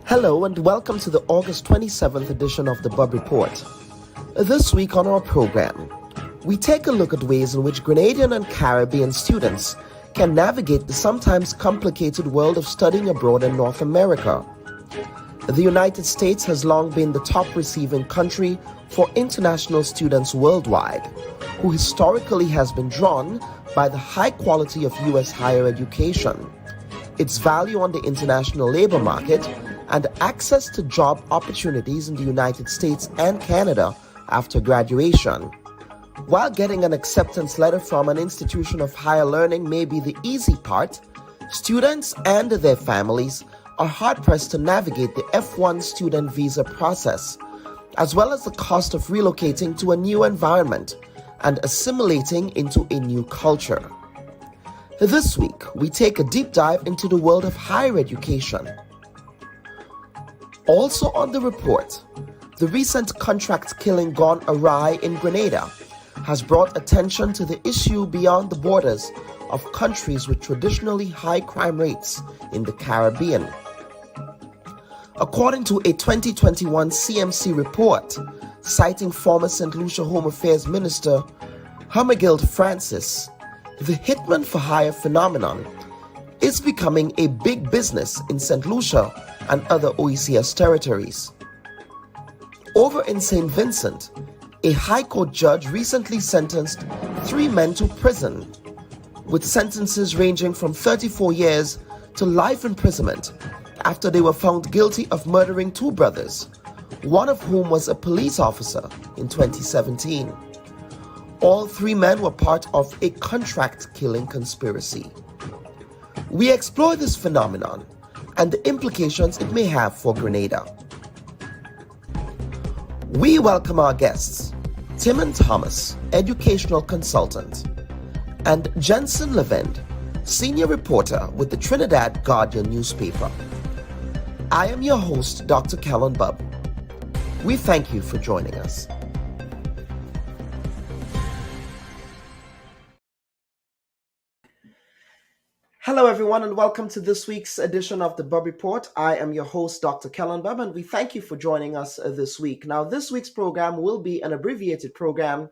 Hello and welcome to the August 27th edition of the Bubb Report. This week on our program, we take a look at ways in which Grenadian and Caribbean students can navigate the sometimes complicated world of studying abroad in North America. The United States has long been the top receiving country for international students worldwide, who historically has been drawn by the high quality of U.S. higher education, its value on the international labor market, and access to job opportunities in the United States and Canada after graduation. While getting an acceptance letter from an institution of higher learning may be the easy part, students and their families are hard-pressed to navigate the F1 student visa process, as well as the cost of relocating to a new environment and assimilating into a new culture. This week, we take a deep dive into the world of higher education. Also on the report, the recent contract killing gone awry in Grenada has brought attention to the issue beyond the borders of countries with traditionally high crime rates in the Caribbean. According to a 2021 CMC report, citing former St. Lucia Home Affairs Minister Hermegild Francis, the hitman for hire phenomenon is becoming a big business in St. Lucia and other OECS territories. Over in St. Vincent, a High Court judge recently sentenced 3 men to prison, with sentences ranging from 34 years to life imprisonment after they were found guilty of murdering 2 brothers, one of whom was a police officer in 2017. All 3 men were part of a contract killing conspiracy. We explore this phenomenon and the implications it may have for Grenada. We welcome our guests, Timon Thomas, educational consultant, and Jensen Levend, senior reporter with the Trinidad Guardian newspaper. I am your host, Dr. Kellen Bubb. We thank you for joining us. Hello, everyone, and welcome to this week's edition of the Bubb Report. I am your host, Dr. Kellen Bubb, and we thank you for joining us this week. Now, this week's program will be an abbreviated program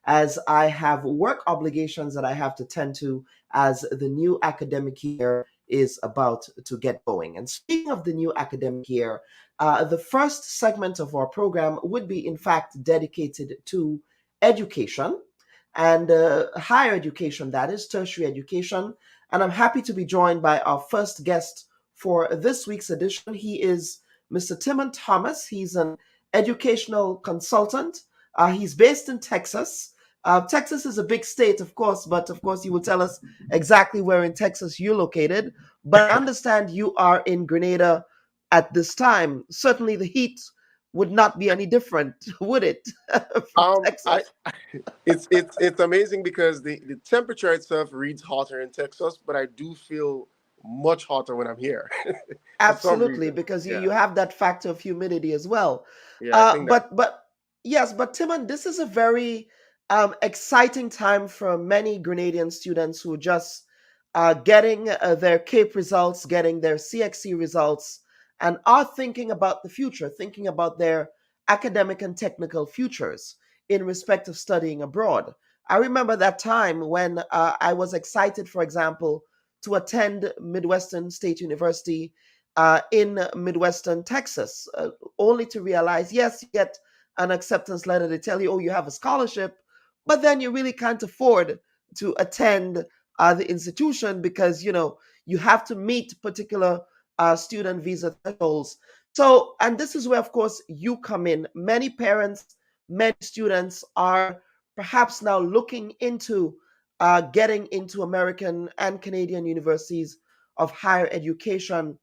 as I have work obligations that I have to tend to as the new academic year is about to get going. And speaking of the new academic year, the first segment of our program would be, in fact, dedicated to education and higher education, that is, tertiary education. And I'm happy to be joined by our first guest for this week's edition. He is Mr. Timon Thomas. He's an educational consultant. He's based in Texas. Texas is a big state, of course, but of course you will tell us exactly where in Texas you're located. But I understand you are in Grenada at this time. Certainly the heat would not be any different, would it? From Texas? It's amazing because the temperature itself reads hotter in Texas, but I do feel much hotter when I'm here. Absolutely, because you have that factor of humidity as well. Yeah, But Timon, this is a very exciting time for many Grenadian students who are just getting their CAPE results, getting their CXC results, and are thinking about the future, thinking about their academic and technical futures in respect of studying abroad. I remember that time when I was excited, for example, to attend Midwestern State University in Midwestern Texas, only to realize, yes, you get an acceptance letter. They tell you, oh, you have a scholarship, but then you really can't afford to attend the institution because, you have to meet particular student visa thresholds. So, and this is where, of course, you come in. Many parents, many students are perhaps now looking into getting into American and Canadian universities of higher education.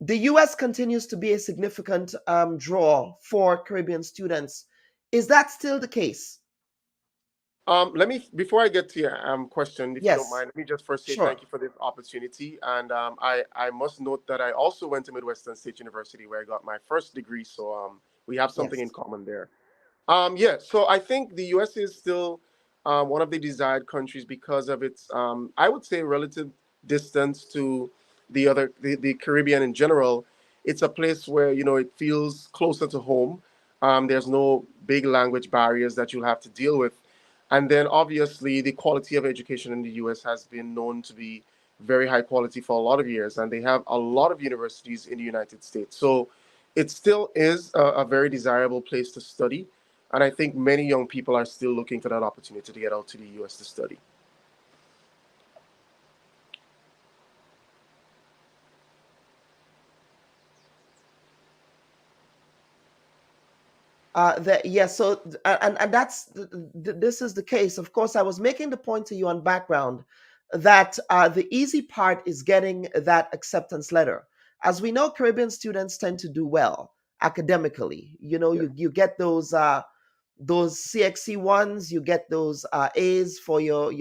The US continues to be a significant draw for Caribbean students. Is that still the case? Before I get to your question, if you don't mind, let me just first say thank you for this opportunity. And I must note that I also went to Midwestern State University where I got my first degree. So we have something in common there. So I think the US is still one of the desired countries because of its, I would say, relative distance to the Caribbean in general. it's a place where it feels closer to home. There's no big language barriers that you'll have to deal with, and then obviously the quality of education in the U.S. has been known to be very high quality for a lot of years, and they have a lot of universities in the United States. So it still is a very desirable place to study, and I think many young people are still looking for that opportunity to get out to the U.S. to study. Yes, so and that's this is the case. Of course, I was making the point to you on background that the easy part is getting that acceptance letter. As we know, Caribbean students tend to do well academically. Yeah. You get those CXC ones, you get those A's for your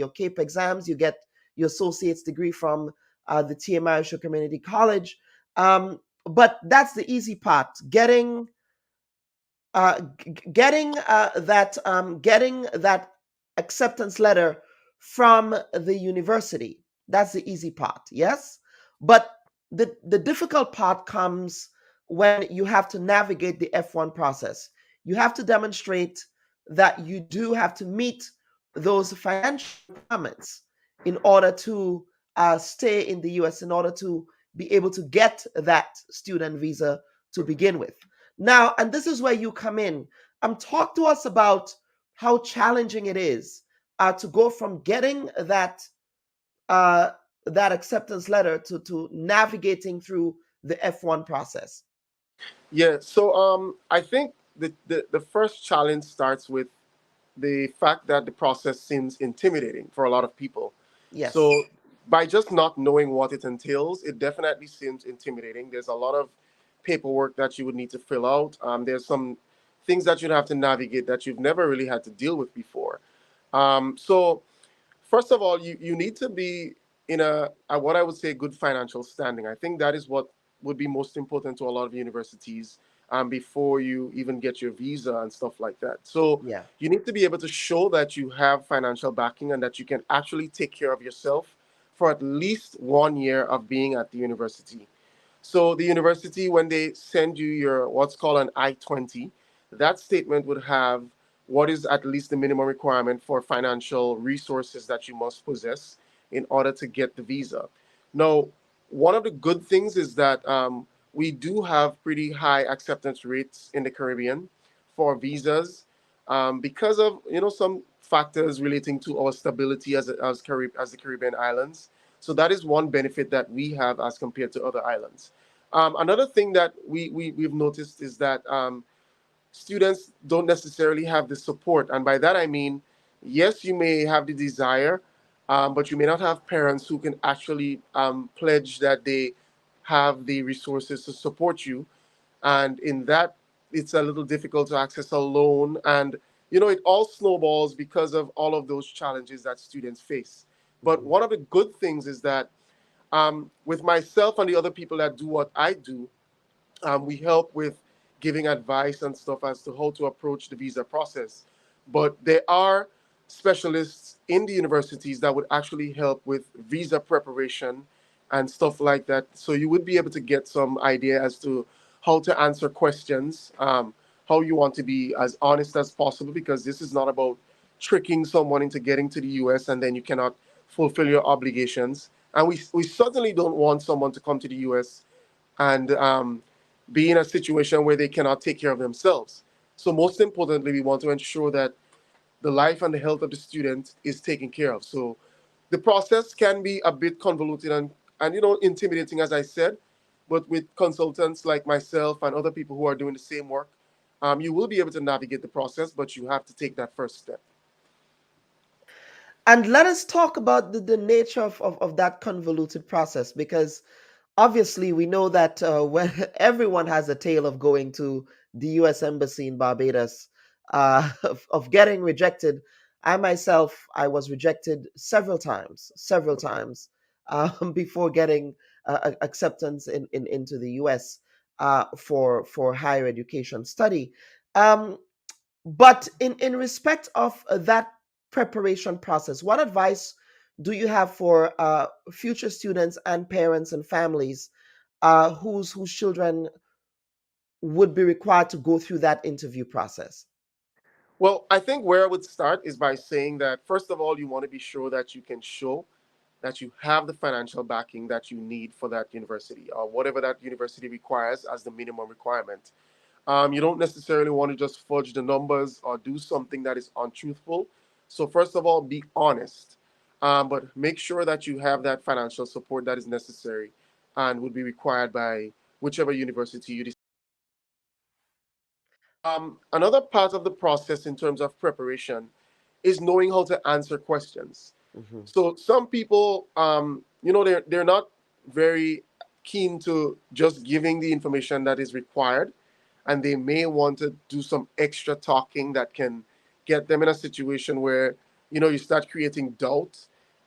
CAPE exams, you get your associate's degree from the TMI Community College. But that's the easy part, getting that acceptance letter from the university. That's the easy part, yes. But the difficult part comes when you have to navigate the F1 process. You have to demonstrate that you do have to meet those financial requirements in order to stay in the US, in order to be able to get that student visa to begin with. Now, and this is where you come in. Talk to us about how challenging it is to go from getting uh, that acceptance letter to navigating through the F1 process. Yeah, so I think the first challenge starts with the fact that the process seems intimidating for a lot of people. So Yes. by just not knowing what it entails, it definitely seems intimidating. There's a lot of paperwork that you would need to fill out. There's some things that you'd have to navigate that you've never really had to deal with before. So first of all, you need to be in a what I would say good financial standing. I think that is what would be most important to a lot of universities before you even get your visa and stuff like that. So Yeah. you need to be able to show that you have financial backing and that you can actually take care of yourself for at least 1 year of being at the university. So the university, when they send you your what's called an I-20, that statement would have what is at least the minimum requirement for financial resources that you must possess in order to get the visa. Now, one of the good things is that we do have pretty high acceptance rates in the Caribbean for visas because of some factors relating to our stability as the Caribbean islands. So that is one benefit that we have as compared to other islands. Another thing that we've noticed is that students don't necessarily have the support. And by that, I mean, yes, you may have the desire, but you may not have parents who can actually pledge that they have the resources to support you. And in that, it's a little difficult to access a loan. And, it all snowballs because of all of those challenges that students face. But Mhm. one of the good things is that with myself and the other people that do what I do, we help with giving advice and stuff as to how to approach the visa process. But there are specialists in the universities that would actually help with visa preparation and stuff like that. So you would be able to get some idea as to how to answer questions, how you want to be as honest as possible, because this is not about tricking someone into getting to the US and then you cannot fulfill your obligations. And we certainly don't want someone to come to the US and be in a situation where they cannot take care of themselves. So most importantly, we want to ensure that the life and the health of the student is taken care of. So the process can be a bit convoluted and intimidating, as I said, but with consultants like myself and other people who are doing the same work, you will be able to navigate the process, but you have to take that first step. And let us talk about the nature of that convoluted process, because obviously we know that when everyone has a tale of going to the US Embassy in Barbados, of getting rejected. I myself, I was rejected several times before getting acceptance into the US for higher education study. Um, but in respect of that preparation process, what advice do you have for future students and parents and families whose children would be required to go through that interview process? Well, I think where I would start is by saying that, first of all, you want to be sure that you can show that you have the financial backing that you need for that university or whatever that university requires as the minimum requirement. You don't necessarily want to just fudge the numbers or do something that is untruthful. So, first of all, be honest, but make sure that you have that financial support that is necessary and would be required by whichever university you decide. Another part of the process in terms of preparation is knowing how to answer questions. Mm-hmm. So some people, they're not very keen to just giving the information that is required, and they may want to do some extra talking that can get them in a situation where you start creating doubt,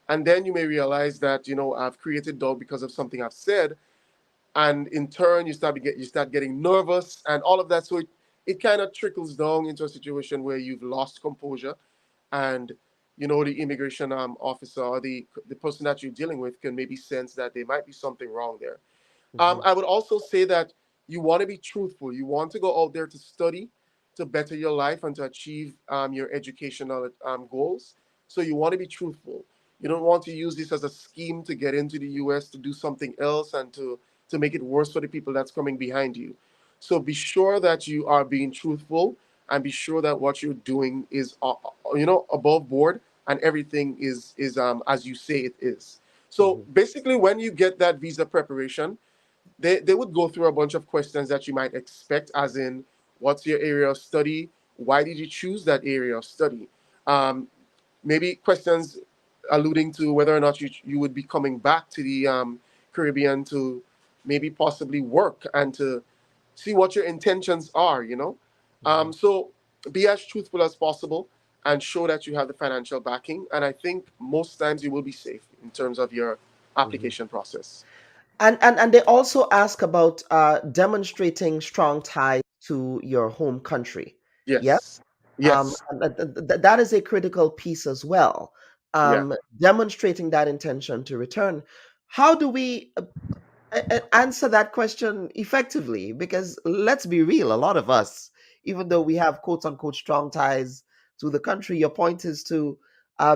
and then you may realize that I've created doubt because of something I've said, and in turn you start getting nervous and all of that. So it kind of trickles down into a situation where you've lost composure, and the immigration officer or the person that you're dealing with can maybe sense that there might be something wrong there. Mm-hmm. I would also say that you want to be truthful. You want to go out there to study, to better your life, and to achieve your educational goals. So you want to be truthful. You don't want to use this as a scheme to get into the U.S. to do something else and to make it worse for the people that's coming behind you. So be sure that you are being truthful, and be sure that what you're doing is above board, and everything is as you say it is. So Mm-hmm. basically, when you get that visa preparation, they would go through a bunch of questions that you might expect, as in, what's your area of study? Why did you choose that area of study? Um, Maybe questions alluding to whether or not you would be coming back to the Caribbean to maybe possibly work and to see what your intentions are. Mm-hmm. So be as truthful as possible and show that you have the financial backing. And I think most times you will be safe in terms of your Mm-hmm. application process. And they also ask about demonstrating strong ties to your home country. Yes. Yes. Yes. That is a critical piece as well. Yeah. Demonstrating that intention to return. How do we answer that question effectively? Because let's be real, a lot of us, even though we have quote unquote strong ties to the country, your point is to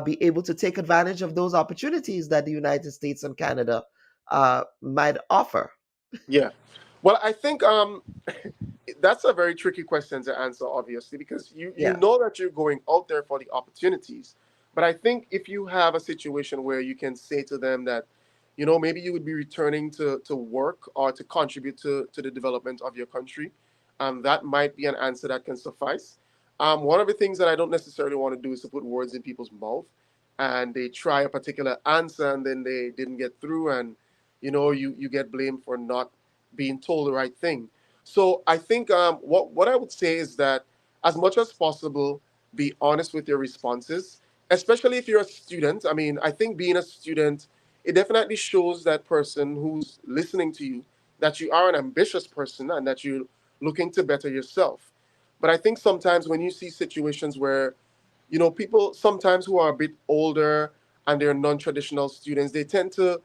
be able to take advantage of those opportunities that the United States and Canada might offer. Yeah. Well, I think that's a very tricky question to answer, obviously, because you Yeah. know that you're going out there for the opportunities. But I think if you have a situation where you can say to them that, maybe you would be returning to work or to contribute to the development of your country, that might be an answer that can suffice. One of the things that I don't necessarily want to do is to put words in people's mouth, and they try a particular answer and then they didn't get through, and you get blamed for not being told the right thing. So I think what I would say is that, as much as possible, be honest with your responses, especially if you're a student. I mean, I think being a student, it definitely shows that person who's listening to you that you are an ambitious person and that you're looking to better yourself. But I think sometimes when you see situations where, people sometimes who are a bit older and they're non-traditional students, they tend to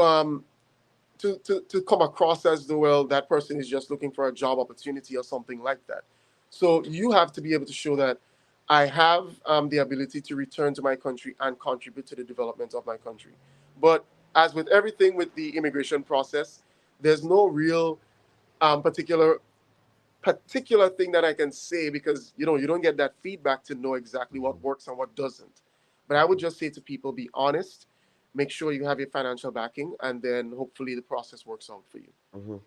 um to come across as though, well, that person is just looking for a job opportunity or something like that. So you have to be able to show that I have the ability to return to my country and contribute to the development of my country. But as with everything with the immigration process, there's no real particular thing that I can say, because you don't get that feedback to know exactly what works and what doesn't. But I would just say to people, be honest, make sure you have your financial backing, and then hopefully the process works out for you. Mhm.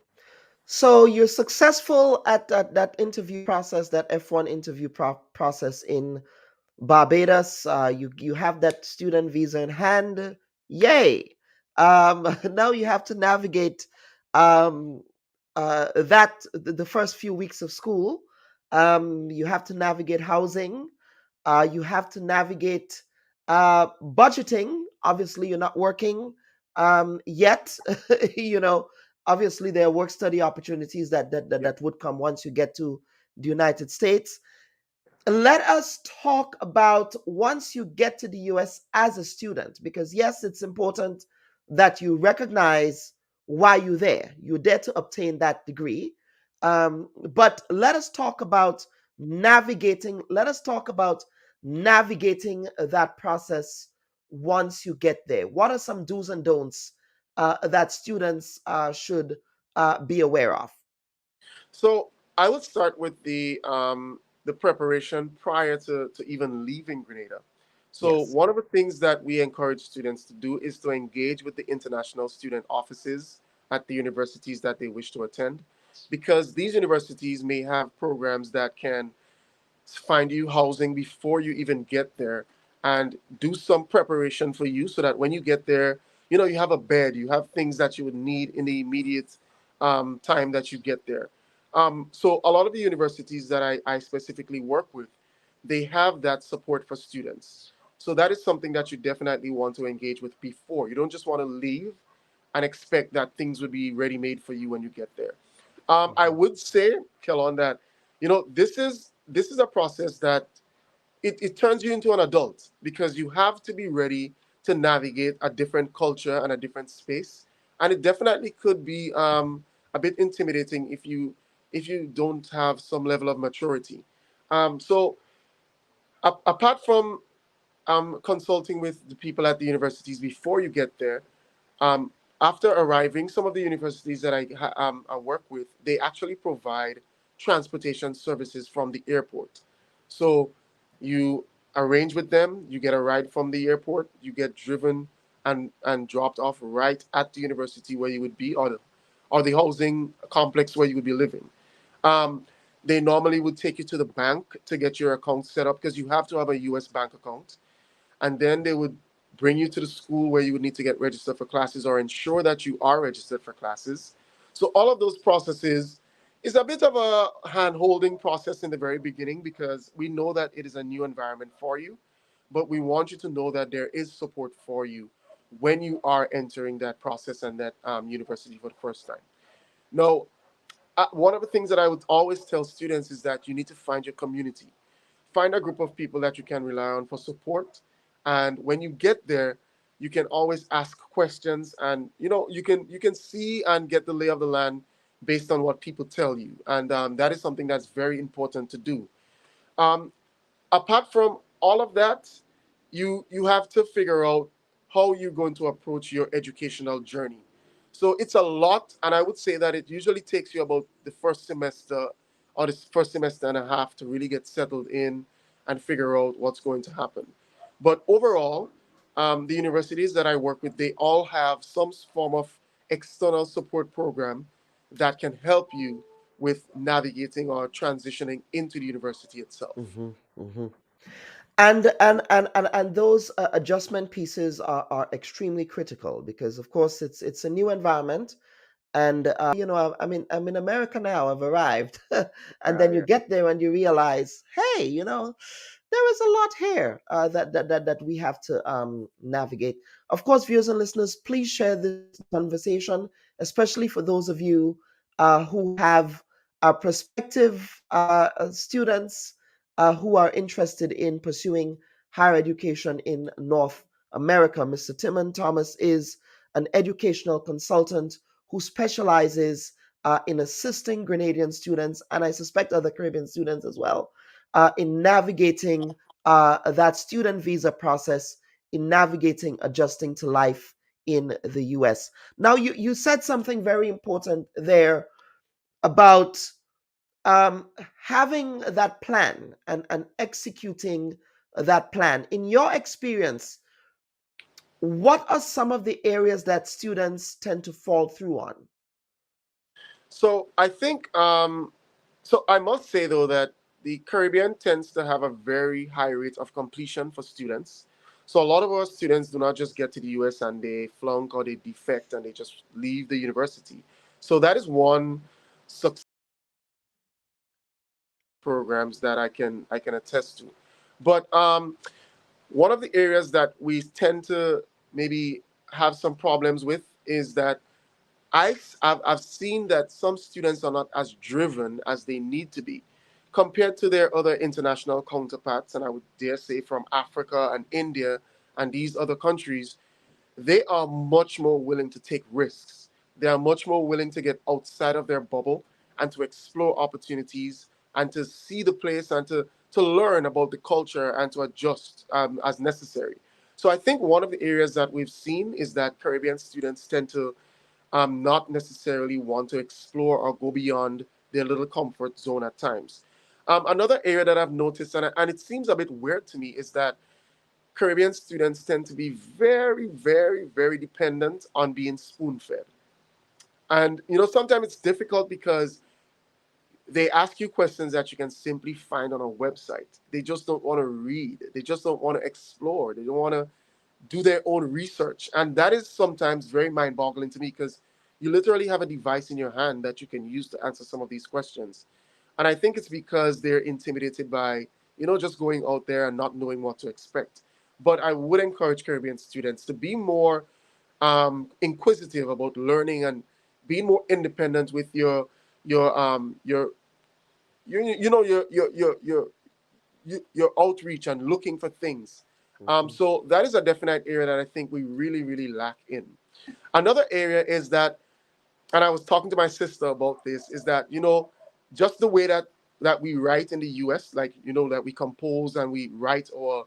So you're successful at that interview process, that F1 interview process in Barbados. You have that student visa in hand. Yay! Now you have to navigate um, the first few weeks of school. You have to navigate housing. You have to navigate budgeting. Obviously, you're not working yet. you know, Obviously, there are work study opportunities Yeah. that would come once you get to the United States. Let us talk about once you get to the US as a student, because yes, it's important that you recognize why you're there. You're there to obtain that degree. But let us talk about navigating. Let us talk about navigating that process once you get there. What are some do's and don'ts that students should be aware of? So I would start with the preparation prior to even leaving Grenada. So Yes. one of the things that we encourage students to do is to engage with the international student offices at the universities that they wish to attend, because these universities may have programs that can find you housing before you even get there and do some preparation for you so that when you get there, you have a bed, you have things that you would need in the immediate time that you get there. So a lot of the universities that I specifically work with, they have that support for students. So that is something that you definitely want to engage with before. You don't just want to leave and expect that things would be ready made for you when you get there. I Mhm. would say, Kellon, that this is a process that it turns you into an adult, because you have to be ready to navigate a different culture and a different space, and it definitely could be a bit intimidating if you don't have some level of maturity. So apart from consulting with the people at the universities before you get there, um, after arriving, some of the universities that I work with, they actually provide transportation services from the airport. So you arrange with them, you get a ride from the airport, you get driven and dropped off right at the university where you would be, or the housing complex where you would be living. Um, they normally would take you to the bank to get your account set up, because you have to have a U.S. bank account, and then they would bring you to the school where you would need to get registered for classes or ensure that you are registered for classes. So all of those processes is a bit of a hand-holding process in the very beginning, because we know that it is a new environment for you, but we want you to know that there is support for you when you are entering that process and that university for the first time. Now, one of the things that I would always tell students is that you need to find your community. Find a group of people that you can rely on for support. And when you get there, you can always ask questions, and you can see and get the lay of the land based on what people tell you. And that is something that's very important to do. Um, Apart from all of that, you have to figure out how you're going to approach your educational journey. So it's a lot, and I would say that it usually takes you about the first semester or the first semester and a half to really get settled in and figure out what's going to happen. But overall, the universities that I work with, they all have some form of external support program that can help you with navigating or transitioning into the university itself. Hmm. Hmm. And those adjustment pieces are extremely critical because, of course, it's a new environment. And I'm in America now. I've arrived, and then you Yeah. get there and you realize, hey, there is a lot here that we have to navigate. Of course, viewers and listeners, please share this conversation, especially for those of you who have prospective students who are interested in pursuing higher education in North America. Mr. Timon Thomas is an educational consultant who specializes in assisting Grenadian students, and I suspect other Caribbean students as well, in navigating that student visa process, in navigating adjusting to life in the US. Now, you said something very important there about um, having that plan and executing that plan. In your experience, what are some of the areas that students tend to fall through on? So I think, so I must say though that the Caribbean tends to have a very high rate of completion for students. So a lot of our students do not just get to the US and they flunk or they defect and they just leave the university. So that is one success programs that I can attest to. But one of the areas that we tend to maybe have some problems with is that I've seen that some students are not as driven as they need to be compared to their other international counterparts, and I would dare say from Africa and India and these other countries. They are much more willing to take risks. They are much more willing to get outside of their bubble and to explore opportunities and to see the place and to learn about the culture and to adjust as necessary. So I think one of the areas that we've seen is that Caribbean students tend to not necessarily want to explore or go beyond their little comfort zone at times. Another area that I've noticed, and it seems a bit weird to me, is that Caribbean students tend to be very, very, very dependent on being spoon fed. And, sometimes it's difficult because they ask you questions that you can simply find on a website. They just don't want to read, they just don't want to explore, they don't want to do their own research. And that is sometimes very mind boggling to me because you literally have a device in your hand that you can use to answer some of these questions. And I think it's because they're intimidated by, just going out there and not knowing what to expect. But I would encourage Caribbean students to be more inquisitive about learning and being more independent with your your outreach and looking for things. Mhm. So that is a definite area that I think we really, really lack in. Another area is that, and I was talking to my sister about this, is that just the way that we write in the U.S., like that we compose and we write our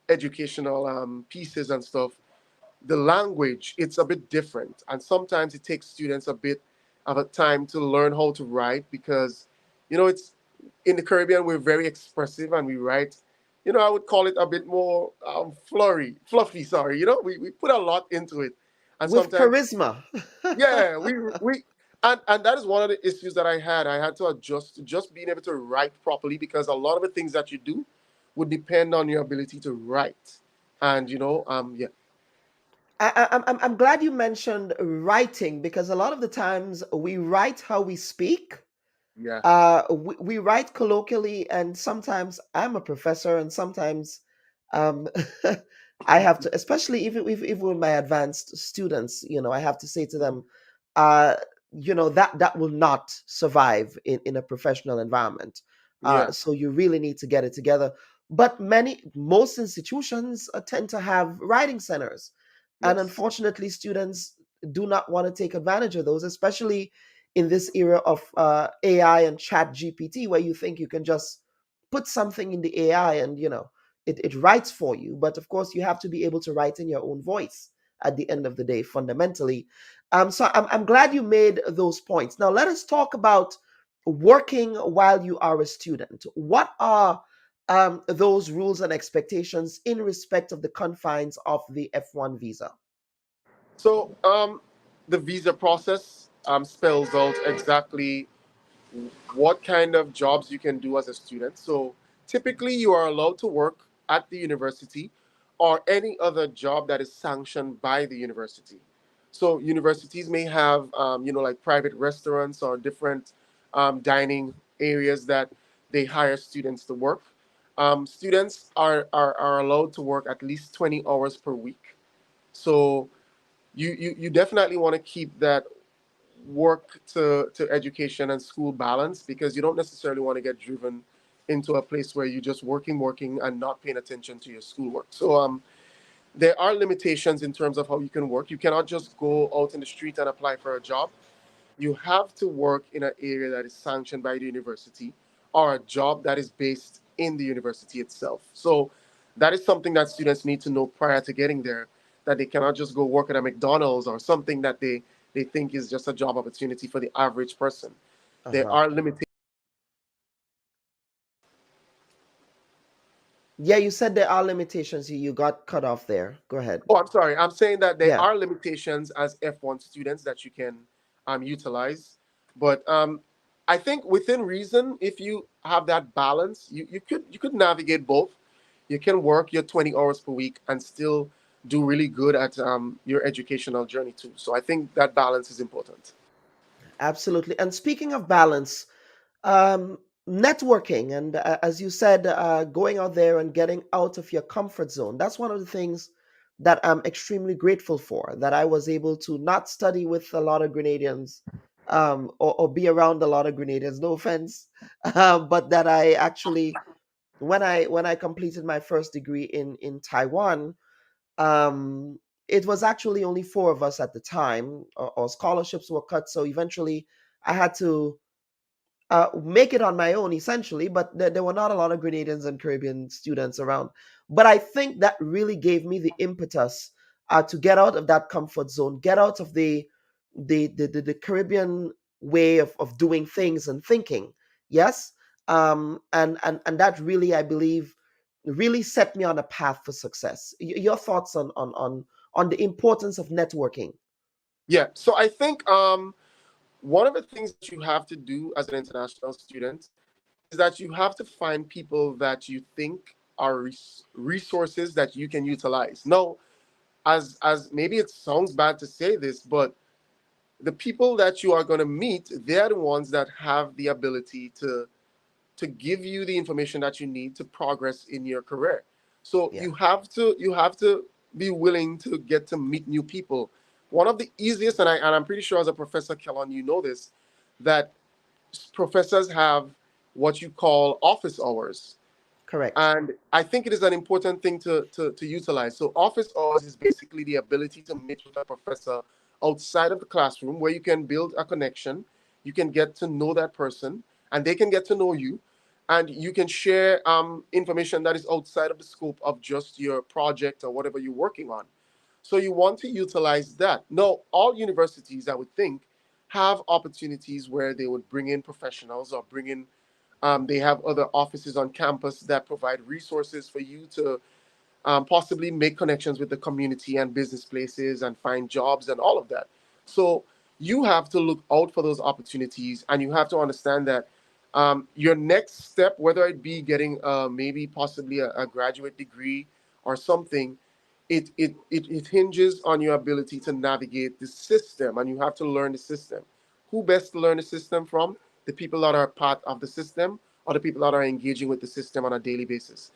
educational pieces and stuff, the language, it's a bit different, and sometimes it takes students a bit of a time to learn how to write because it's in the Caribbean we're very expressive and we write, I would call it a bit more fluffy, sorry, we put a lot into it, and With sometimes, charisma. yeah, we and that is one of the issues that I had to adjust to just being able to write properly because a lot of the things that you do would depend on your ability to write. And yeah. I'm glad you mentioned writing because a lot of the times we write how we speak. Yeah. We write colloquially, and sometimes I'm a professor, and sometimes um, I have to, especially if with my advanced students, I have to say to them, uh, that will not survive in a professional environment. Yeah. So you really need to get it together. But most institutions tend to have writing centers, and Yes. unfortunately, students do not want to take advantage of those, especially in this era of AI and chat GPT, where you think you can just put something in the AI and, it writes for you. But of course, you have to be able to write in your own voice at the end of the day, fundamentally. So I'm glad you made those points. Now, let us talk about working while you are a student. What are those rules and expectations in respect of the confines of the F1 visa? So, the visa process spells out exactly what kind of jobs you can do as a student. So, typically, you are allowed to work at the university or any other job that is sanctioned by the university. So, universities may have, like private restaurants or different dining areas that they hire students to work. Students are allowed to work at least 20 hours per week. So, you definitely want to keep that work to education and school balance because you don't necessarily want to get driven into a place where you're just working and not paying attention to your schoolwork. So there are limitations in terms of how you can work. You cannot just go out in the street and apply for a job. You have to work in an area that is sanctioned by the university or a job that is based in the university itself. So that is something that students need to know prior to getting there, that they cannot just go work at a McDonald's or something that they think is just a job opportunity for the average person. There Uh-huh. are limitations. Yeah, you said there are limitations. You got cut off there. Go ahead. Oh, I'm sorry. I'm saying that there Yeah. are limitations as F1 students that you can utilize. But I think within reason, if you have that balance, you could navigate both. You can work your 20 hours per week and still do really good at your educational journey too. So I think that balance is important. Absolutely. And speaking of balance, um, networking, and as you said, going out there and getting out of your comfort zone. That's one of the things that I'm extremely grateful for, that I was able to not study with a lot of Grenadians, or be around a lot of Grenadians, no offense, but that I actually, when I completed my first degree in Taiwan, um, it was actually only four of us at the time. Our scholarships were cut, so eventually I had to make it on my own essentially, but there were not a lot of Grenadians and Caribbean students around. But I think that really gave me the impetus to get out of that comfort zone, get out of the Caribbean way of doing things and thinking. Yes. And that really, I believe, really set me on a path for success. Your thoughts on the importance of networking? Yeah. So I think one of the things that you have to do as an international student is that you have to find people that you think are resources that you can utilize. Now, as maybe it sounds bad to say this, but the people that you are going to meet, they're the ones that have the ability to give you the information that you need to progress in your career. So Yeah, you have to be willing to get to meet new people. One of the easiest, and I'm pretty sure as a professor, Kellon, you know this, that professors have what you call office hours. correct. And I think it is an important thing to utilize. So office hours is basically the ability to meet with a professor outside of the classroom where you can build a connection, you can get to know that person, and they can get to know you, and you can share information that is outside of the scope of just your project or whatever you're working on. So you want to utilize that. Now, all universities, I would think, have opportunities where they would bring in professionals or bring in they have other offices on campus that provide resources for you to possibly make connections with the community and business places and find jobs and all of that. So you have to look out for those opportunities, and you have to understand that your next step, whether it be getting maybe possibly a graduate degree or something, it hinges on your ability to navigate the system, and you have to learn the system. Who best to learn the system from? The people that are part of the system or the people that are engaging with the system on a daily basis.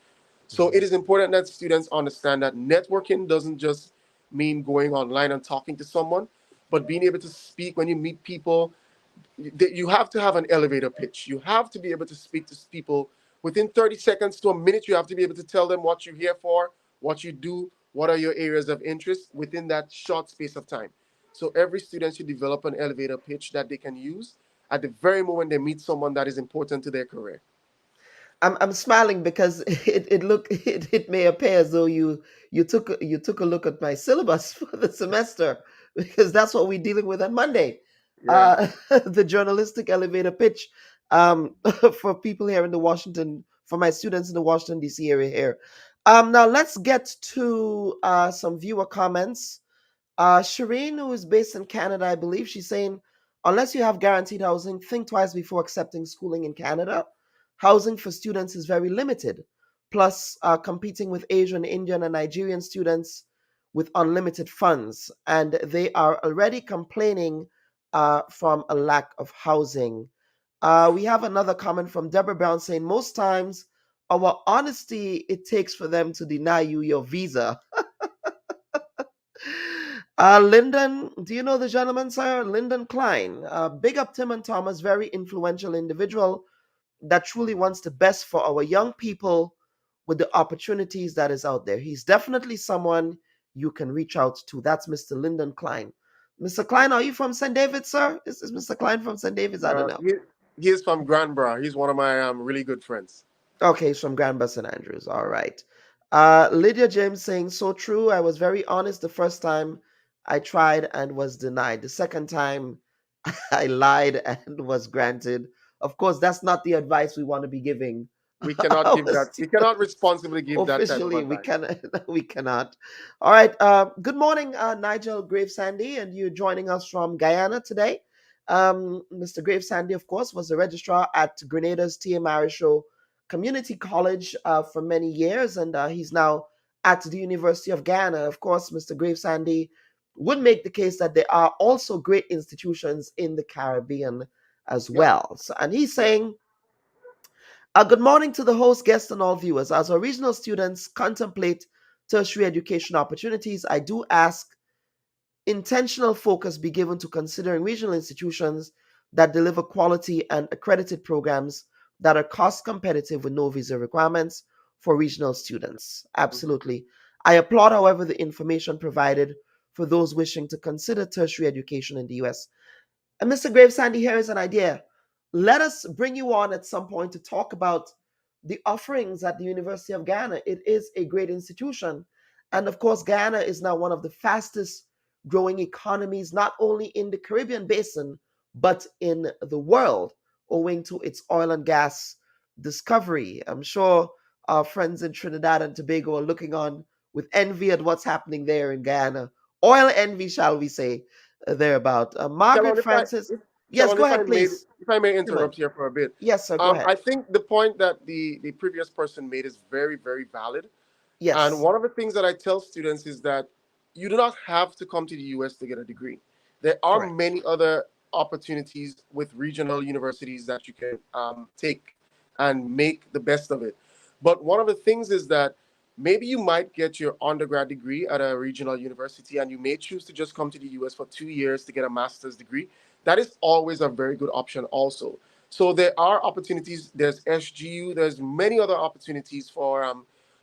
So Mhm. it is important that students understand that networking doesn't just mean going online and talking to someone, but being able to speak when you meet people. You have to have an elevator pitch. You have to be able to speak to people within 30 seconds to a minute. You have to be able to tell them what you're here for, what you do, what are your areas of interest within that short space of time. So every student should develop an elevator pitch that they can use at the very moment they meet someone that is important to their career. I'm smiling because it may appear as though you took a look at my syllabus for the semester, because that's what we're dealing with on Monday. Yeah. The journalistic elevator pitch, for people here in the Washington, for my students in the Washington D.C. area here. Now let's get to some viewer comments. Shireen, who is based in Canada, I believe, she's saying, unless you have guaranteed housing, think twice before accepting schooling in Canada. Housing for students is very limited. Plus, competing with Asian, Indian, and Nigerian students with unlimited funds, and they are already complaining from a lack of housing. We have another comment from Deborah Brown saying, most times, our honesty it takes for them to deny you your visa. Lyndon, do you know the gentleman, sir? Lyndon Klein. Big up Tim and Thomas, very influential individual that truly wants the best for our young people with the opportunities that is out there. He's definitely someone you can reach out to. That's Mr. Lyndon Klein. Mr. Klein, are you from St. David, sir? Is Mr. Klein from St. David's? I don't Uh, know. he, he is from Granbra. He's one of my really good friends. Okay, he's from Grand St. Andrews. All right. Lydia James saying, so true. I was very honest the first time I tried and was denied. The second time I lied and was granted. Of course, that's not the advice we want to be giving We cannot give our that. We cannot students. responsibly give that type of Officially, we advice. can we cannot. All right. Good morning, Nigel Gravesandy, and you joining us from Guyana today. Mr. Gravesandy, of course, was the registrar at Grenada's TMR Show Community College for many years, and he's now at the University of Guyana. Of course, Mr. Gravesandy would make the case that there are also great institutions in the Caribbean as Yeah. well. So, and he's Yeah. saying, good morning to the host, guests, and all viewers. As our regional students contemplate tertiary education opportunities, I do ask intentional focus be given to considering regional institutions that deliver quality and accredited programs that are cost competitive with no visa requirements for regional students. Mhm. Absolutely. I applaud, however, the information provided for those wishing to consider tertiary education in the US. And Mr. Gravesandy, here is an idea. Let us bring you on at some point to talk about the offerings at the University of Ghana. It is a great institution. And of course, Ghana is now one of the fastest growing economies, not only in the Caribbean basin, but in the world, owing to its oil and gas discovery. I'm sure our friends in Trinidad and Tobago are looking on with envy at what's happening there in Ghana. Oil envy, shall we say, thereabout. Margaret Shalom, Francis. Yes, Shalom, go ahead, please. if I may Timon. interrupt here for a bit. Yes, sir, go ahead. I think the point that the previous person made is very, very valid. And Yes, one of the things that I tell students is that you do not have to come to the US to get a degree. There are correct. many other opportunities with regional universities that you can take and make the best of it. But one of the things is that maybe you might get your undergrad degree at a regional university and you may choose to just come to the US for 2 years to get a master's degree. That is always a very good option also. So there are opportunities. There's SGU. There's many other opportunities for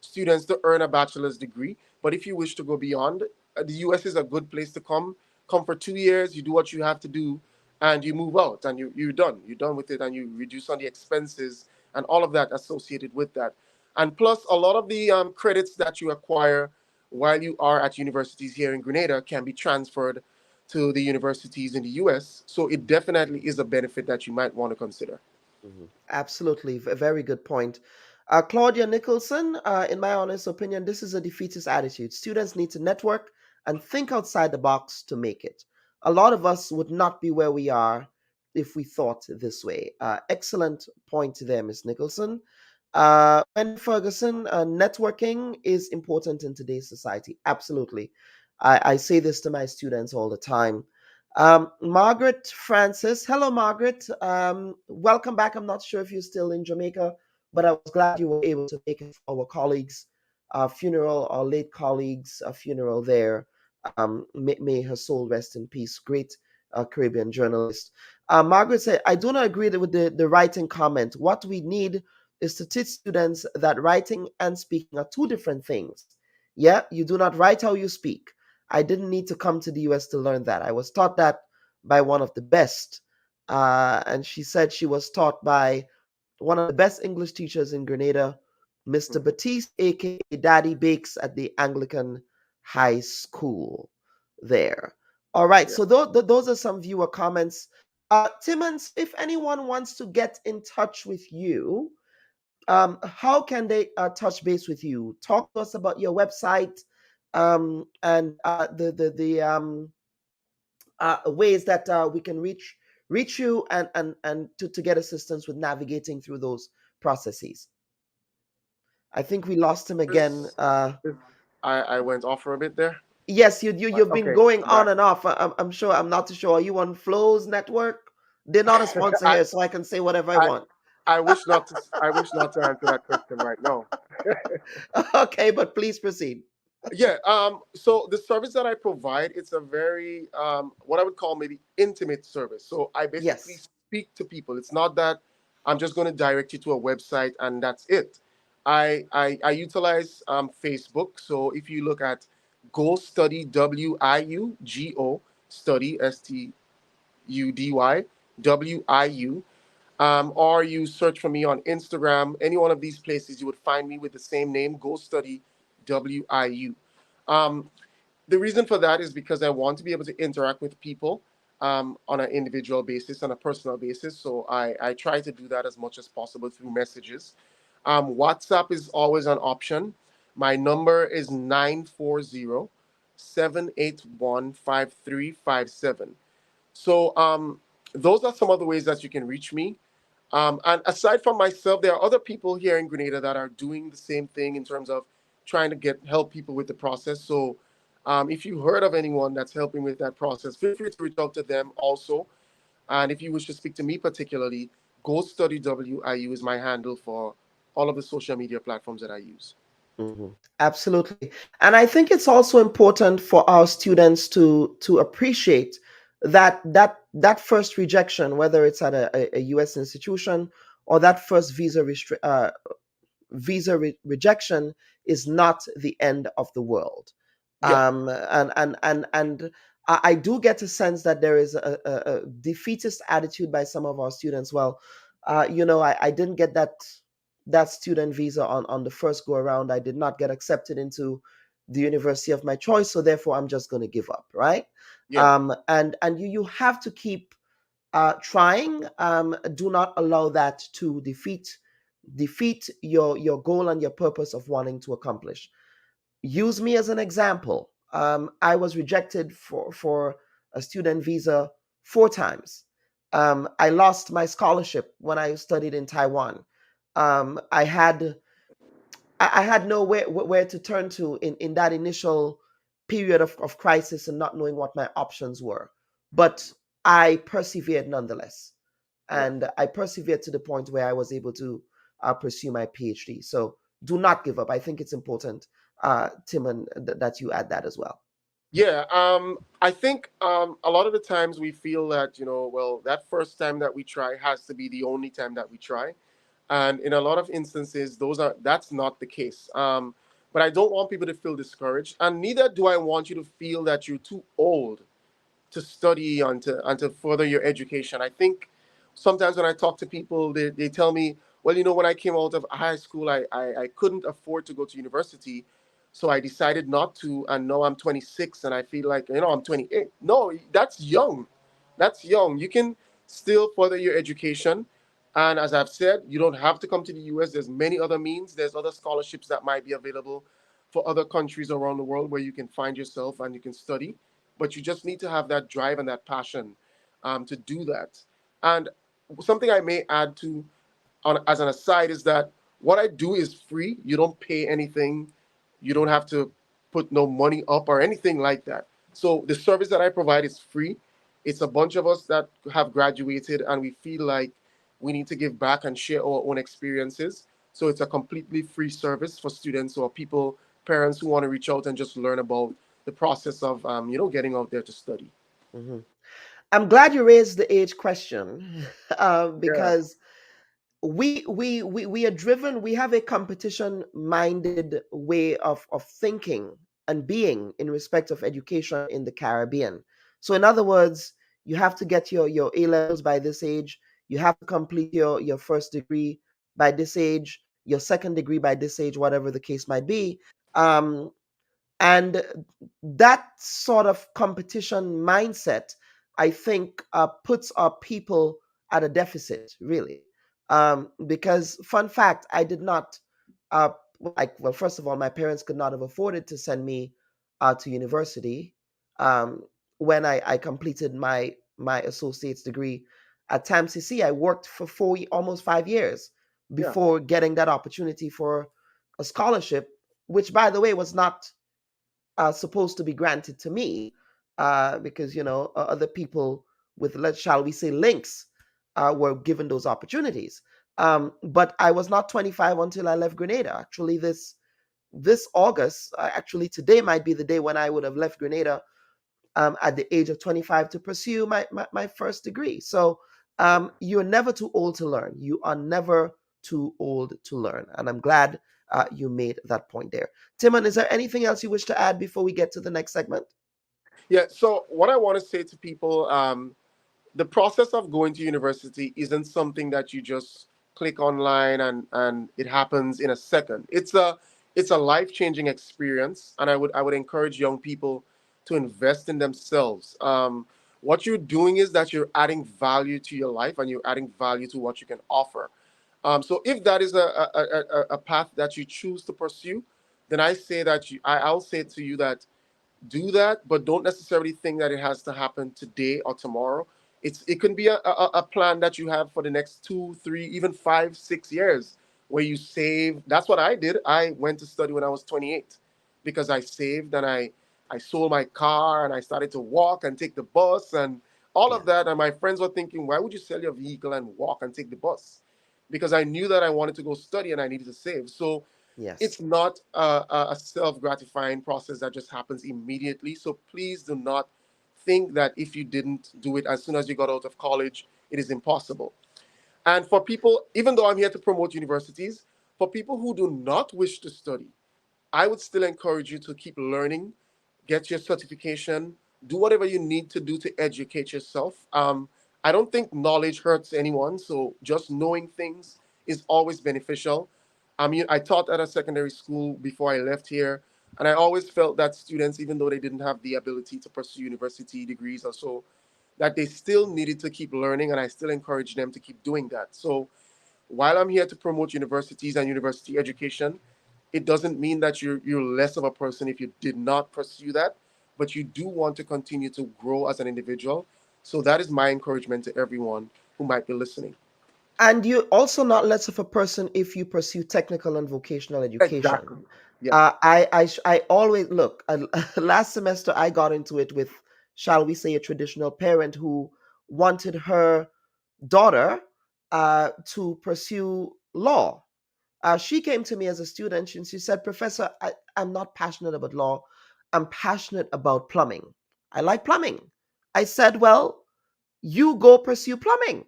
students to earn a bachelor's degree. But if you wish to go beyond, the US is a good place to come. Come for 2 years, you do what you have to do, and you move out, and you're done. You're done with it, and you reduce on the expenses and all of that associated with that. And plus, a lot of the credits that you acquire while you are at universities here in Grenada can be transferred to the universities in the US. So it definitely is a benefit that you might want to consider. Absolutely, a very good point. Claudia Nicholson, in my honest opinion, this is a defeatist attitude. Students need to network and think outside the box to make it. A lot of us would not be where we are if we thought this way. Excellent point there, Ms. Nicholson. Wendy Ferguson, networking is important in today's society. Absolutely. I say this to my students all the time. Margaret Francis. Hello, Margaret. Welcome back. I'm not sure if you're still in Jamaica, but I was glad you were able to make it for our colleagues' funeral, our late colleagues' funeral there. May her soul rest in peace. Great Caribbean journalist. Margaret said, I do not agree with the writing comment. What we need is to teach students that writing and speaking are two different things. Yeah, you do not write how you speak. I didn't need to come to the US to learn that. I was taught that by one of the best. And she said she was taught by one of the best English teachers in Grenada, Mr. Batiste, aka Daddy Bakes at the Anglican High School there. All right, so those are some viewer comments. Timmons, if anyone wants to get in touch with you, how can they touch base with you? Talk to us about your website and the ways that we can reach you and to get assistance with navigating through those processes. I think we lost him again. I went off for a bit there. Yes, you've been Okay, going I'm on back. and off. I'm sure. I'm not too sure. Are you on Flows Network? They're not a sponsor I, here, so I can say whatever I I want. I wish not to. I wish not to answer that question right now. Okay, but please proceed. Yeah. So the service that I provide, it's a very what I would call maybe intimate service. So I basically Yes. speak to people. It's not that I'm just going to direct you to a website and that's it. I utilize Facebook. So if you look at Go Study WIU Study STUDY WIU, or you search for me on Instagram, any one of these places, you would find me with the same name, Go Study WIU. Um, the reason for that is because I want to be able to interact with people on an individual basis, on a personal basis. So I try to do that as much as possible through messages. WhatsApp is always an option. My number is 940-781-5357. So those are some of the ways that you can reach me. And aside from myself, there are other people here in Grenada that are doing the same thing in terms of trying to help people with the process. So if you heard of anyone that's helping with that process, feel free to reach out to them also. And if you wish to speak to me particularly, Go Study WIU is my handle for all of the social media platforms that I use. Absolutely. And I think it's also important for our students to appreciate that first rejection, whether it's at a US institution or that first visa visa rejection is not the end of the world. Yeah. And I do get a sense that there is a defeatist attitude by some of our students. Well, I didn't get that student visa on the first go around. I did not get accepted into the university of my choice, so therefore I'm just going to give up, right? Yeah. And you have to keep trying. Do not allow that to defeat your goal and your purpose of wanting to accomplish. Use me as an example. I was rejected for a student visa 4 times. I lost my scholarship when I studied in Taiwan. Um, I had I had nowhere where to turn to in that initial period of crisis and not knowing what my options were. But I persevered nonetheless. Yeah. And I persevered to the point where I was able to pursue my PhD. So do not give up. I think it's important, Timon, that you add that as well. Yeah, I think a lot of the times we feel that, well, that first time that we try has to be the only time that we try, and in a lot of instances, that's not the case. But I don't want people to feel discouraged, and neither do I want you to feel that you're too old to study and to further your education. I think sometimes when I talk to people, they tell me, well, when I came out of high school, I couldn't afford to go to university. So I decided not to. And now I'm 26 and I feel like, I'm 28. No, that's young. That's young. You can still further your education. And as I've said, you don't have to come to the US. There's many other means. There's other scholarships that might be available for other countries around the world where you can find yourself and you can study, but you just need to have that drive and that passion to do that. And something I may add to, as an aside, is that what I do is free. You don't pay anything. You don't have to put no money up or anything like that. So the service that I provide is free. It's a bunch of us that have graduated and we feel like we need to give back and share our own experiences. So it's a completely free service for students or people, parents who want to reach out and just learn about the process of, getting out there to study. Mhm. I'm glad you raised the age question Yeah. because we are driven. We have a competition minded way of thinking and being in respect of education in the Caribbean. So in other words, you have to get your A levels by this age. You have to complete your first degree by this age, your second degree by this age, whatever the case might be. um, and that sort of competition mindset, I think, puts our people at a deficit, really. Because, fun fact, I did not, well, first of all, my parents could not have afforded to send me to university um, when I completed my associate's degree at TAMCC. I worked for almost 5 years Yeah. before getting that opportunity for a scholarship, which, by the way, was not supposed to be granted to me because other people with, let's shall we say, links were given those opportunities. But I was not 25 until I left Grenada. Actually, this August, actually today might be the day when I would have left Grenada at the age of 25 to pursue my first degree. So you're never too old to learn. You are never too old to learn. And I'm glad you made that point there. Timon, is there anything else you wish to add before we get to the next segment? Yeah. So what I want to say to people, the process of going to university isn't something that you just click online and it happens in a second. It's a life-changing experience, and I would encourage young people to invest in themselves. What you're doing is that you're adding value to your life and you're adding value to what you can offer. So if that is a path that you choose to pursue, then I'll say to you that do that, but don't necessarily think that it has to happen today or tomorrow. It can be a plan that you have for the next 2, 3, even 5, 6 years, where you save. That's what I did. I went to study when I was 28 because I saved and I sold my car and I started to walk and take the bus and all Yeah. of that. And my friends were thinking, why would you sell your vehicle and walk and take the bus? Because I knew that I wanted to go study and I needed to save. So Yes. it's not a self-gratifying process that just happens immediately. So please do not think that if you didn't do it as soon as you got out of college, it is impossible. And for people, even though I'm here to promote universities, For people who do not wish to study, I would still encourage you to keep learning, get your certification, do whatever you need to do to educate yourself. I don't think knowledge hurts anyone, so just knowing things is always beneficial. I mean, I taught at a secondary school before I left here, and I always felt that students, even though they didn't have the ability to pursue university degrees or so, that they still needed to keep learning, and I still encourage them to keep doing that. So while I'm here to promote universities and university education, it doesn't mean that you're less of a person if you did not pursue that, but you do want to continue to grow as an individual. So that is my encouragement to everyone who might be listening. And you're also not less of a person if you pursue technical and vocational education. Exactly. Yeah. I always look. Last semester, I got into it with, shall we say, a traditional parent who wanted her daughter to pursue law. She came to me as a student and she said, Professor, I'm not passionate about law. I'm passionate about plumbing. I like plumbing. I said, well, you go pursue plumbing.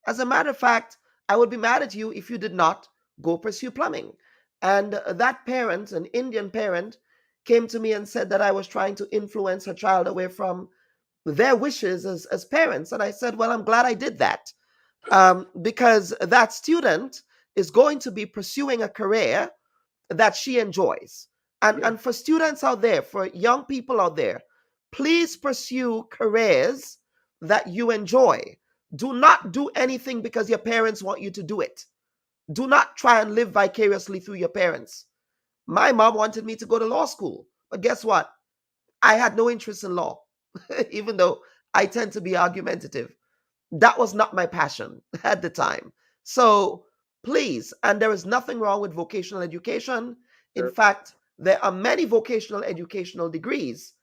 As a matter of fact, I would be mad at you if you did not go pursue plumbing. And that parent, an Indian parent, came to me and said that I was trying to influence her child away from their wishes as parents. And I said, well, I'm glad I did that, because that student is going to be pursuing a career that she enjoys. Yeah. And for students out there, for young people out there, please pursue careers that you enjoy. Do not do anything because your parents want you to do it. Do not try and live vicariously through your parents. My mom wanted me to go to law school, but guess what? I had no interest in law, even though I tend to be argumentative. That was not my passion at the time. So please, and there is nothing wrong with vocational education. In Sure. fact, there are many vocational educational degrees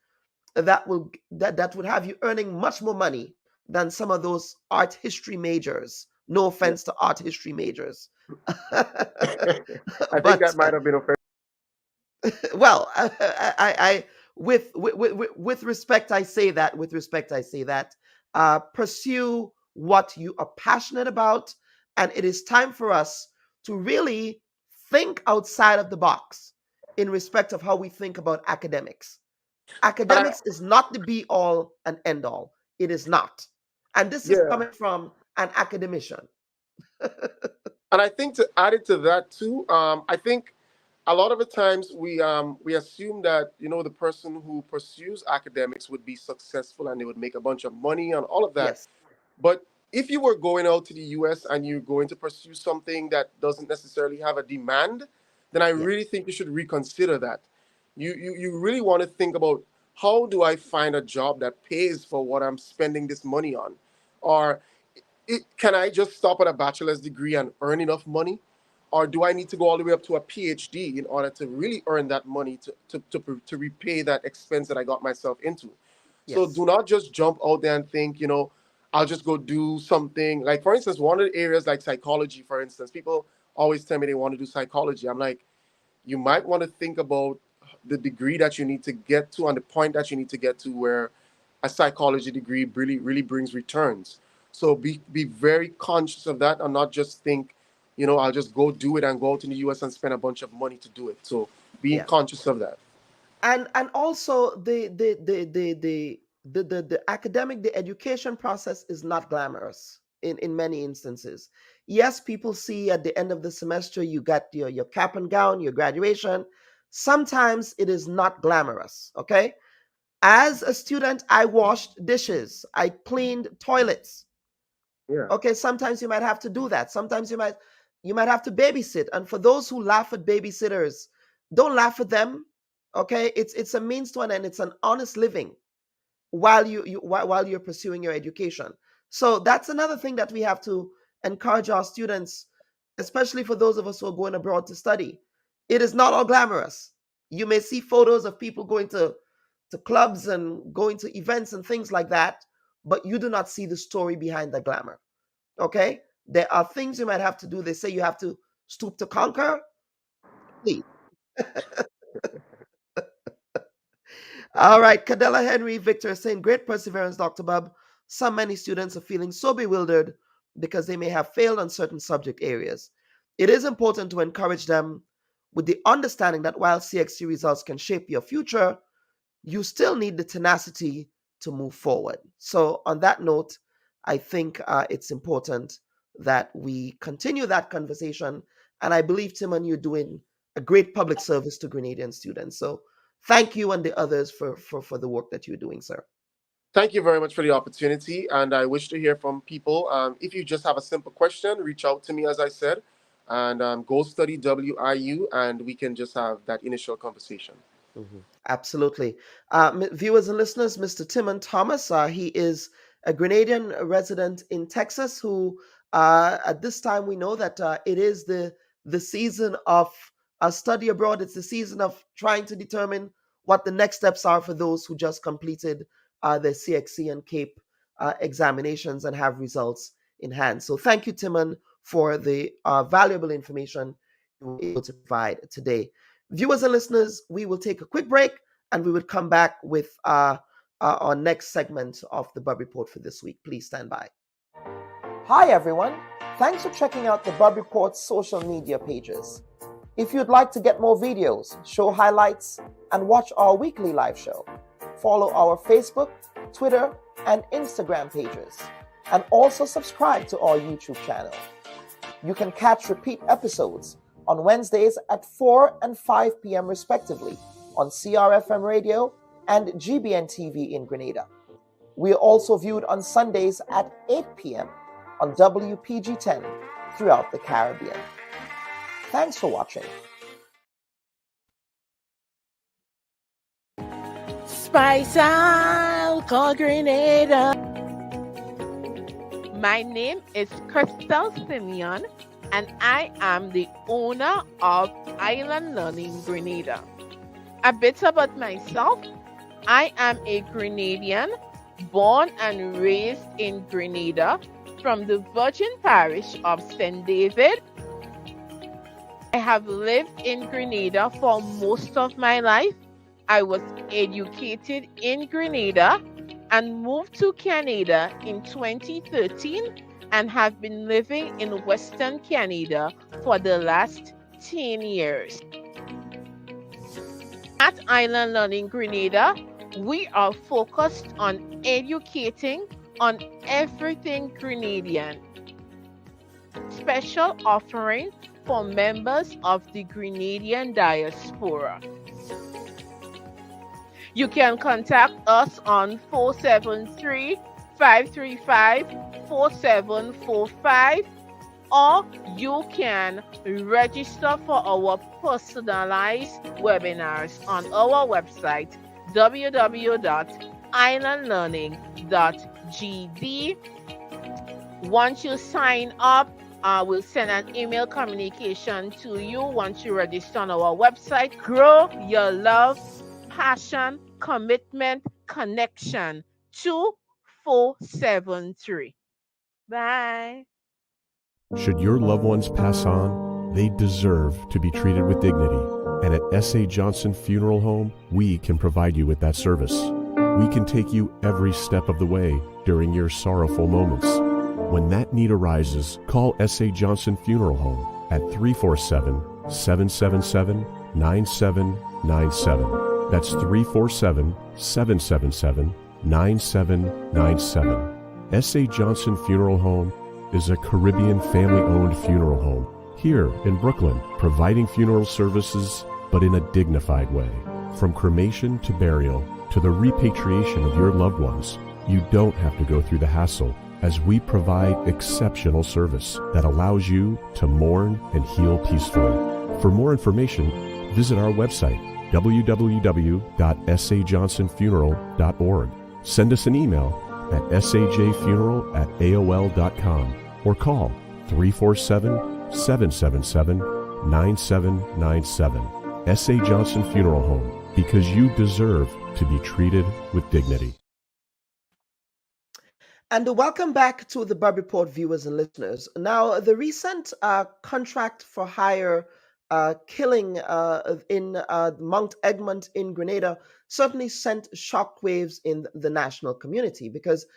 that would have you earning much more money than some of those art history majors. No Yeah. offense to art history majors. I think But that might have been offensive. well, I with respect, I say that. With respect, I say that. Pursue what you are passionate about, and it is time for us to really think outside of the box in respect of how we think about academics. And I, Academics is not the be all and end all. It is not, and this is yeah. coming from an academician. And I think to add it to that too, I think a lot of the times we assume that the person who pursues academics would be successful and they would make a bunch of money and all of that. Yes, But if you were going out to the US and you're going to pursue something that doesn't necessarily have a demand, then I yes, really think you should reconsider that. You really want to think about, how do I find a job that pays for what I'm spending this money on? Or can I just stop at a bachelor's degree and earn enough money? Or do I need to go all the way up to a PhD in order to really earn that money to repay that expense that I got myself into? So yes, do not just jump out there and think, I'll just go do something. Like, for instance, one of the areas like psychology, for instance, people always tell me they want to do psychology. I'm like, you might want to think about the degree that you need to get to and the point that you need to get to where a psychology degree really, really brings returns. So be very conscious of that and not just think, I'll just go do it and go out in the US and spend a bunch of money to do it. So being yeah. conscious of that. And also the academic, the education process is not glamorous in many instances. Yes, people see at the end of the semester you got your cap and gown, your graduation. Sometimes it is not glamorous. Okay, as a student, I washed dishes, I cleaned toilets. Yeah. Okay, sometimes you might have to do that. Sometimes you might have to babysit. And for those who laugh at babysitters, don't laugh at them. Okay, it's a means to an end. It's an honest living while while you're pursuing your education. So that's another thing that we have to encourage our students, especially for those of us who are going abroad to study. It is not all glamorous. You may see photos of people going to clubs and going to events and things like that, but you do not see the story behind the glamour. Okay, there are things you might have to do. They say you have to stoop to conquer. Please. All right, Cadella Henry Victor is saying, great perseverance, Dr. Bubb. Many students are feeling so bewildered because they may have failed on certain subject areas. it is important to encourage them with the understanding that while CXC results can shape your future, you still need the tenacity to move forward. So, on that note, I think it's important that we continue that conversation. And I believe, Timon, you're doing a great public service to Grenadian students. So, thank you and the others for the work that you're doing, sir. Thank you very much for the opportunity, and I wish to hear from people. If you just have a simple question, reach out to me, as I said, and go study WIU, and we can just have that initial conversation. Mm-hmm. Absolutely. Viewers and listeners, Mr. Timon Thomas, he is a Grenadian resident in Texas who, at this time, we know that it is the season of study abroad. It's the season of trying to determine what the next steps are for those who just completed their CXC and CAPE examinations and have results in hand. So thank you, Timon, for the valuable information you were able to provide today. Viewers and listeners, we will take a quick break and we will come back with our next segment of the Bubb Report for this week. Please stand by. Hi, everyone. Thanks for checking out the Bubb Report's social media pages. If you'd like to get more videos, show highlights, and watch our weekly live show, follow our Facebook, Twitter, and Instagram pages, and also subscribe to our YouTube channel. You can catch repeat episodes on Wednesdays at 4 and 5 p.m. respectively on CRFM Radio and GBN TV in Grenada. We are also viewed on Sundays at 8 p.m. on WPG10 throughout the Caribbean. Thanks for watching. Spice Alcohol Grenada. My name is Crystal Simeon, and I am the owner of Island Learning Grenada. A bit about myself. I am a Grenadian, born and raised in Grenada from the Virgin Parish of St. David. I have lived in Grenada for most of my life. I was educated in Grenada and moved to Canada in 2013 and have been living in Western Canada for the last 10 years. At Island Learning Grenada, we are focused on educating on everything Grenadian. Special offering for members of the Grenadian diaspora. You can contact us on 473-535-4745, or you can register for our personalized webinars on our website www.islandlearning.gd. Once you sign up, we'll send an email communication to you once you register on our website. Grow your love, passion, commitment, connection. 2473. Bye. Should your loved ones pass on, they deserve to be treated with dignity. And at S.A. Johnson Funeral Home, we can provide you with that service. We can take you every step of the way during your sorrowful moments. When that need arises, call S.A. Johnson Funeral Home at 347-777-9797. That's 347-777-9797. S.A. Johnson Funeral Home is a Caribbean family-owned funeral home here in Brooklyn, providing funeral services, but in a dignified way. From cremation to burial to the repatriation of your loved ones, you don't have to go through the hassle, as we provide exceptional service that allows you to mourn and heal peacefully. For more information, visit our website, www.sajohnsonfuneral.org. Send us an email at sajfuneral@aol.com or call 347-777-9797. S.A. Johnson Funeral Home, because you deserve to be treated with dignity. And welcome back to the Bubb Report, viewers and listeners. Now, the recent contract for hire killing in Mount Egmont in Grenada certainly sent shockwaves in the national community, because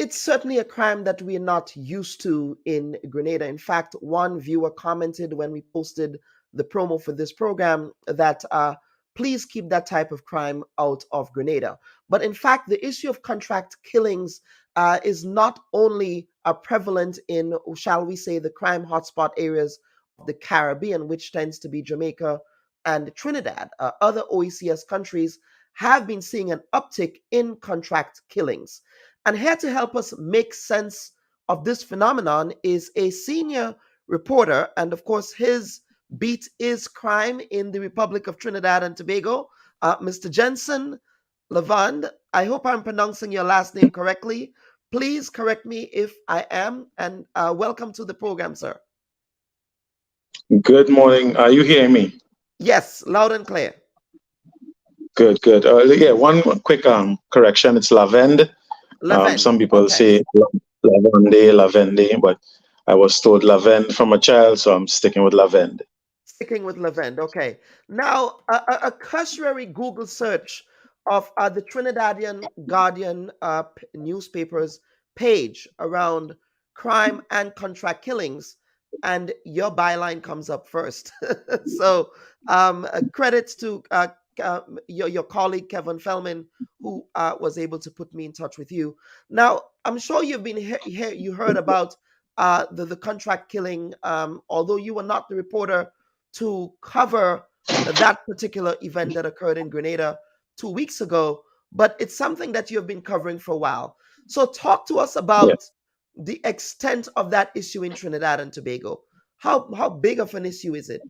It's certainly a crime that we're not used to in Grenada. In fact, one viewer commented when we posted the promo for this program that please keep that type of crime out of Grenada. But in fact, the issue of contract killings is not only prevalent in, shall we say, the crime hotspot areas of the Caribbean, which tends to be Jamaica and Trinidad. Other OECS countries have been seeing an uptick in contract killings. And here to help us make sense of this phenomenon is a senior reporter, and of course, his beat is crime in the Republic of Trinidad and Tobago, Mr. Jensen Lavand. I hope I'm pronouncing your last name correctly. Please correct me if I am, and welcome to the program, sir. Good morning. Are you hearing me? Yes, loud and clear. Good, good. Yeah, one quick correction. It's Lavend. Some people say Lavende, but I was told Lavend from a child, so I'm sticking with Lavend. Sticking with Lavend, okay. Now, a cursory Google search of the Trinidadian Guardian newspaper's page around crime and contract killings, and your byline comes up first. So, credits to your colleague Kevin Fellman, who was able to put me in touch with you. Now, I'm sure you've been you heard about the contract killing, although you were not the reporter to cover that particular event that occurred in Grenada 2 weeks ago, but it's something that you've been covering for a while. So talk to us about the extent of that issue in Trinidad and Tobago. How big of an issue is it?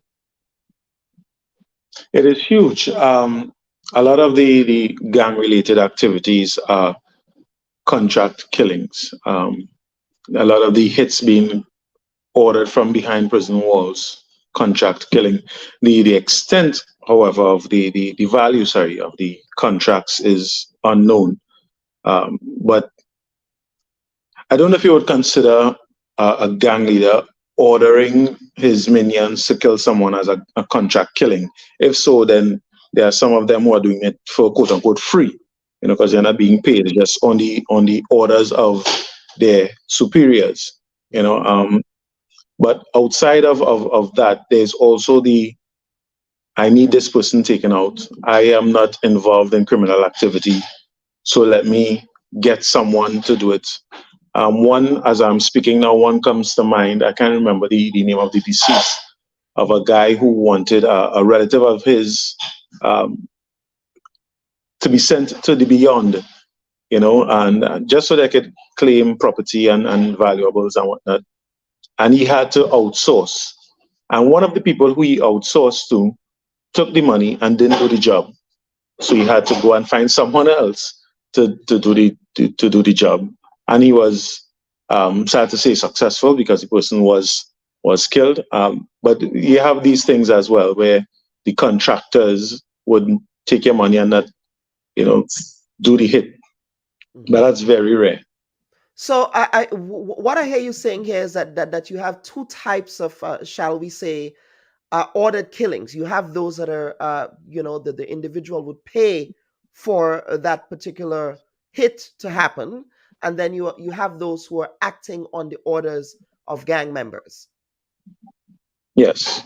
It is huge. A lot of the gang-related activities are contract killings. A lot of the hits being ordered from behind prison walls, contract killing. The extent, however, of the value, of the contracts is unknown. But I don't know if you would consider a gang leader ordering his minions to kill someone as a contract killing. If so, then there are some of them who are doing it for quote unquote free, because they're not being paid, just on the orders of their superiors, But outside of that, there's also I need this person taken out. I am not involved in criminal activity, so let me get someone to do it. One, as I'm speaking now, one comes to mind. I can't remember the name of the deceased, of a guy who wanted a relative of his to be sent to the beyond, and just so they could claim property and valuables and whatnot. And he had to outsource. And one of the people who he outsourced to took the money and didn't do the job. So he had to go and find someone else to do the job. And he was, sad to say, successful, because the person was killed. But you have these things as well, where the contractors would take your money and not, do the hit. But that's very rare. So what I hear you saying here is that you have two types of, shall we say, ordered killings. You have those that are, that the individual would pay for that particular hit to happen, and then you have those who are acting on the orders of gang members. Yes.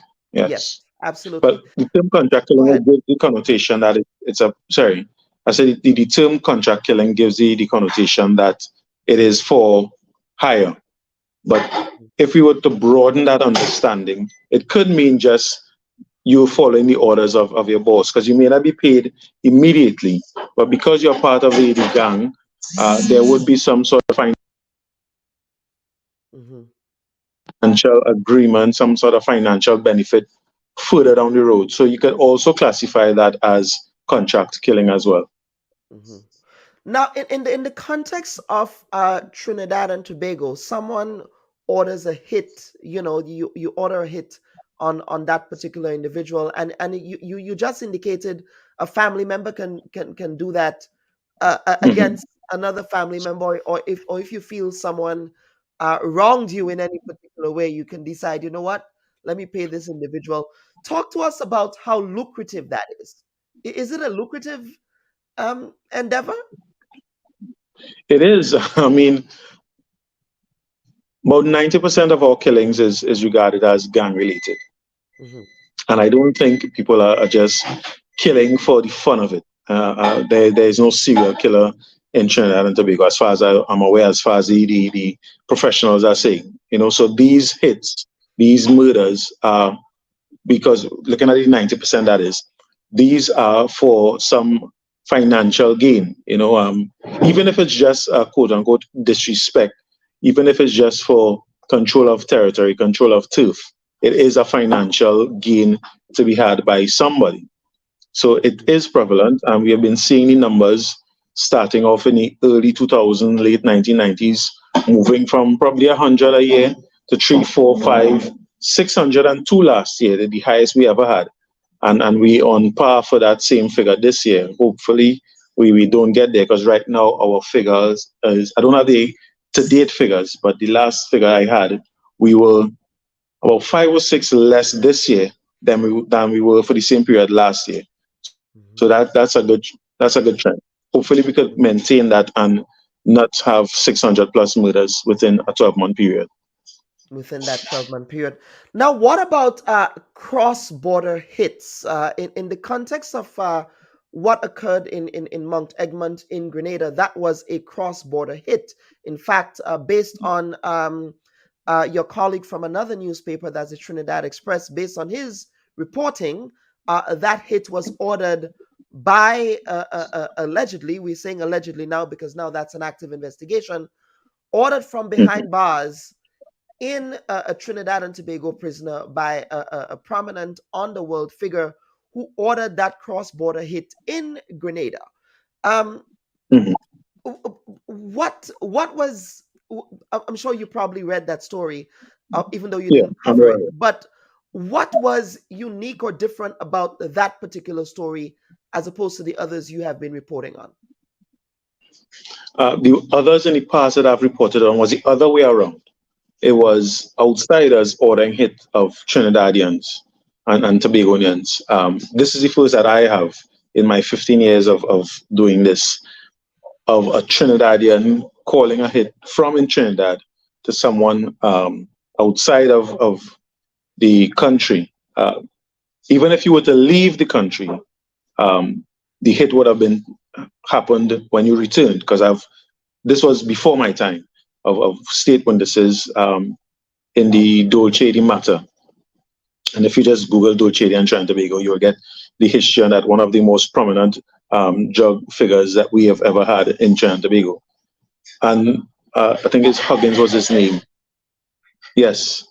Absolutely. But the term contract killing gives the connotation that it's a, sorry, I said the term contract killing gives the connotation that it is for hire. But if we were to broaden that understanding, it could mean just you following the orders of your boss, because you may not be paid immediately, but because you're part of the gang, there would be some sort of financial agreement, some sort of financial benefit further down the road. So you could also classify that as contract killing as well. Now, in the context of Trinidad and Tobago, someone orders a hit. You order a hit on that particular individual, and you just indicated a family member can do that against another family member, or if you feel someone wronged you in any particular way, you can decide, you know what, let me pay this individual. Talk to us about how lucrative that is. Is it a lucrative endeavor? It is. I mean, about 90% of our killings is regarded as gang related. Hmm. And I don't think people are just killing for the fun of it. There is no serial killer in Trinidad and Tobago, as far as I'm aware, as far as the professionals are saying. You know, so these hits, these murders are, because looking at the 90% that is, these are for some financial gain. You know, even if it's just quote unquote disrespect, even if it's just for control of territory, control of turf, it is a financial gain to be had by somebody. So it is prevalent, and we have been seeing the numbers starting off in the early 2000s, late 1990s, moving from probably 100 a year to 3, 4, 5, 602 last year, the highest we ever had. And we on par for that same figure this year. Hopefully, we don't get there, because right now our figures is, I don't have the to date figures, but the last figure I had, we were about 5 or 6 less this year than we were for the same period last year. So that's a good trend. Hopefully, we could maintain that and not have 600 plus murders within a 12-month period. Within that 12-month period. Now, what about cross-border hits in the context of what occurred in Mount Egmont in Grenada? That was a cross-border hit. In fact, based on your colleague from another newspaper, that's the Trinidad Express, based on his reporting, that hit was ordered by allegedly, we're saying allegedly now because now that's an active investigation, ordered from behind bars in a Trinidad and Tobago prisoner by a prominent underworld figure who ordered that cross-border hit in Grenada. Mhm. What was? I'm sure you probably read that story, even though you Yeah, didn't cover it. But what was unique or different about that particular story as opposed to the others you have been reporting on? The others in the past that I've reported on was the other way around. It was outsiders ordering hit of Trinidadians and Tobagonians. This is the first that I have in my 15 years of doing this, of a Trinidadian calling a hit from in Trinidad to someone outside of the country. Even if you were to leave the country, the hit would have been happened when you returned, because this was before my time of state witnesses in the Dolce matter. And if you just Google Dolce and Trinidad and Tobago, you'll get the history on that, one of the most prominent drug figures that we have ever had in Trinidad and Tobago. And I think it's Huggins was his name. Yes.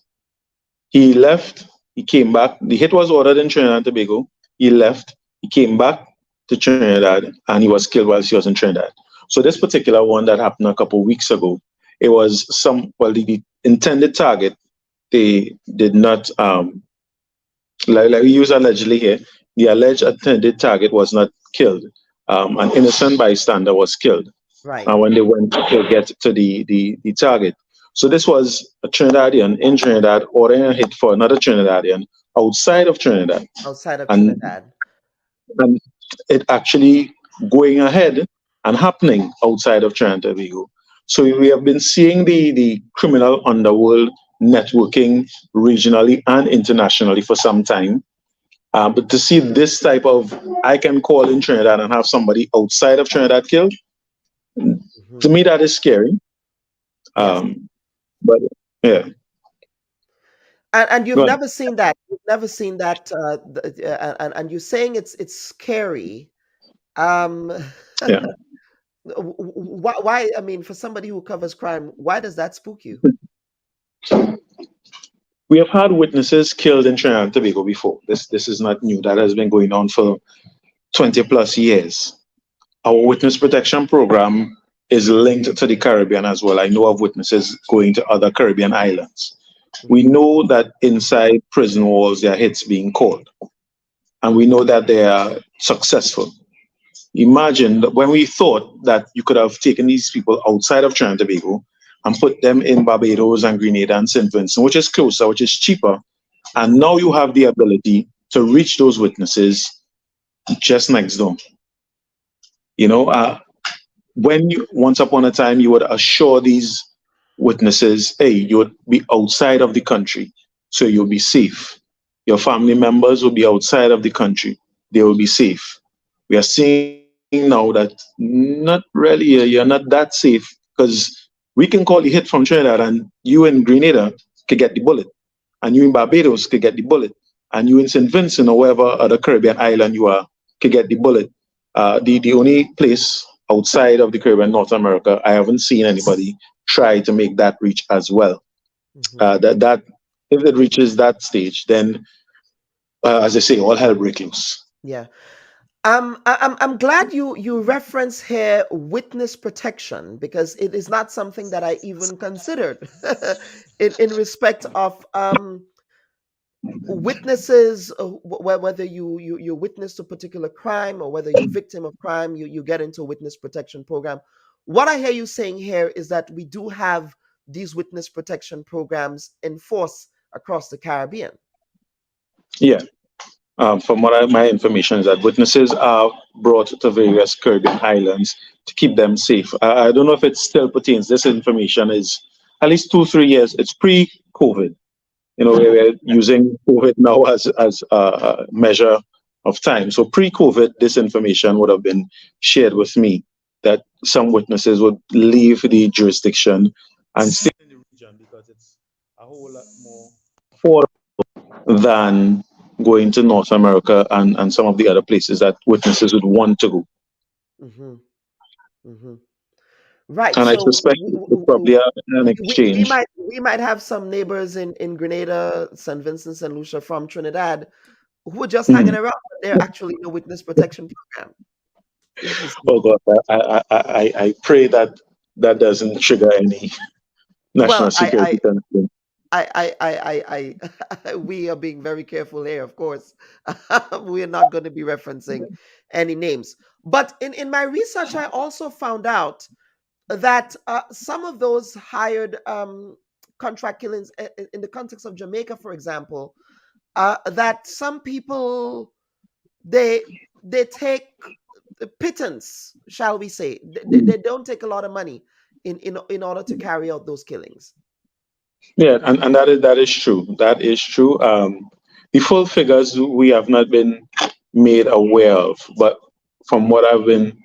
He left, he came back. The hit was ordered in Trinidad and Tobago. He left, he came back to Trinidad, and he was killed while he was in Trinidad. So this particular one that happened a couple of weeks ago, it was the intended target, they did not, like we use allegedly here, the alleged intended target was not killed. An innocent bystander was killed. Right. When they went to get to the target. So this was a Trinidadian in Trinidad ordering a hit for another Trinidadian outside of Trinidad. Outside of Trinidad. And it actually going ahead and happening outside of Trinidad and Tobago. So we have been seeing the criminal underworld networking regionally and internationally for some time. But to see this type of, I can call in Trinidad and have somebody outside of Trinidad killed, to me that is scary. Yes. But yeah. And you've never seen that. You've never seen that, and you're saying it's scary. Yeah. Why? I mean, for somebody who covers crime, why does that spook you? We have had witnesses killed in Trinidad and Tobago before. This is not new. That has been going on for 20 plus years. Our witness protection program is linked to the Caribbean as well. I know of witnesses going to other Caribbean islands. We know that inside prison walls, there are hits being called. And we know that they are successful. Imagine that when we thought that you could have taken these people outside of Trinidad and Tobago and put them in Barbados and Grenada and St. Vincent, which is closer, which is cheaper. And now you have the ability to reach those witnesses just next door. You know, when you once upon a time you would assure these witnesses, hey, you would be outside of the country, so you'll be safe. Your family members will be outside of the country, they will be safe. We are seeing now that not really, you're not that safe, because we can call you hit from Trinidad and you in Grenada could get the bullet, and you in Barbados could get the bullet, and you in St. Vincent or wherever other Caribbean island you are could get the bullet. The only place outside of the Caribbean, North America, I haven't seen anybody try to make that reach as well. That if it reaches that stage, then as I say, all hell breaks loose. Yeah. I'm glad you reference here witness protection, because it is not something that I even considered in respect of witnesses, whether you witness a particular crime or whether you're victim of crime, you get into a witness protection program. What I hear you saying here is that we do have these witness protection programs in force across the Caribbean. Yeah. From my information is that witnesses are brought to various Caribbean islands to keep them safe. I don't know if it still pertains. This information is at least 2-3 years. It's pre-COVID. We're using COVID now as a measure of time. So pre-COVID, this information would have been shared with me, that some witnesses would leave the jurisdiction and stay in the region because it's a whole lot more affordable than going to North America and some of the other places that witnesses would want to go. Mm-hmm. Mm-hmm. Right. And So I suspect it's probably an exchange. we might have some neighbors in Grenada, St. Vincent, St. Lucia from Trinidad who are just hanging around, but they're actually in a witness protection program. Oh God, I pray that doesn't trigger any national security concern. We are being very careful here, of course. We are not going to be referencing any names. But in my research, I also found out that some of those hired contract killings in the context of Jamaica, for example, that some people they take pittance, shall we say? They don't take a lot of money in order to carry out those killings. Yeah, and that is true. That is true. The full figures we have not been made aware of, but from what I've been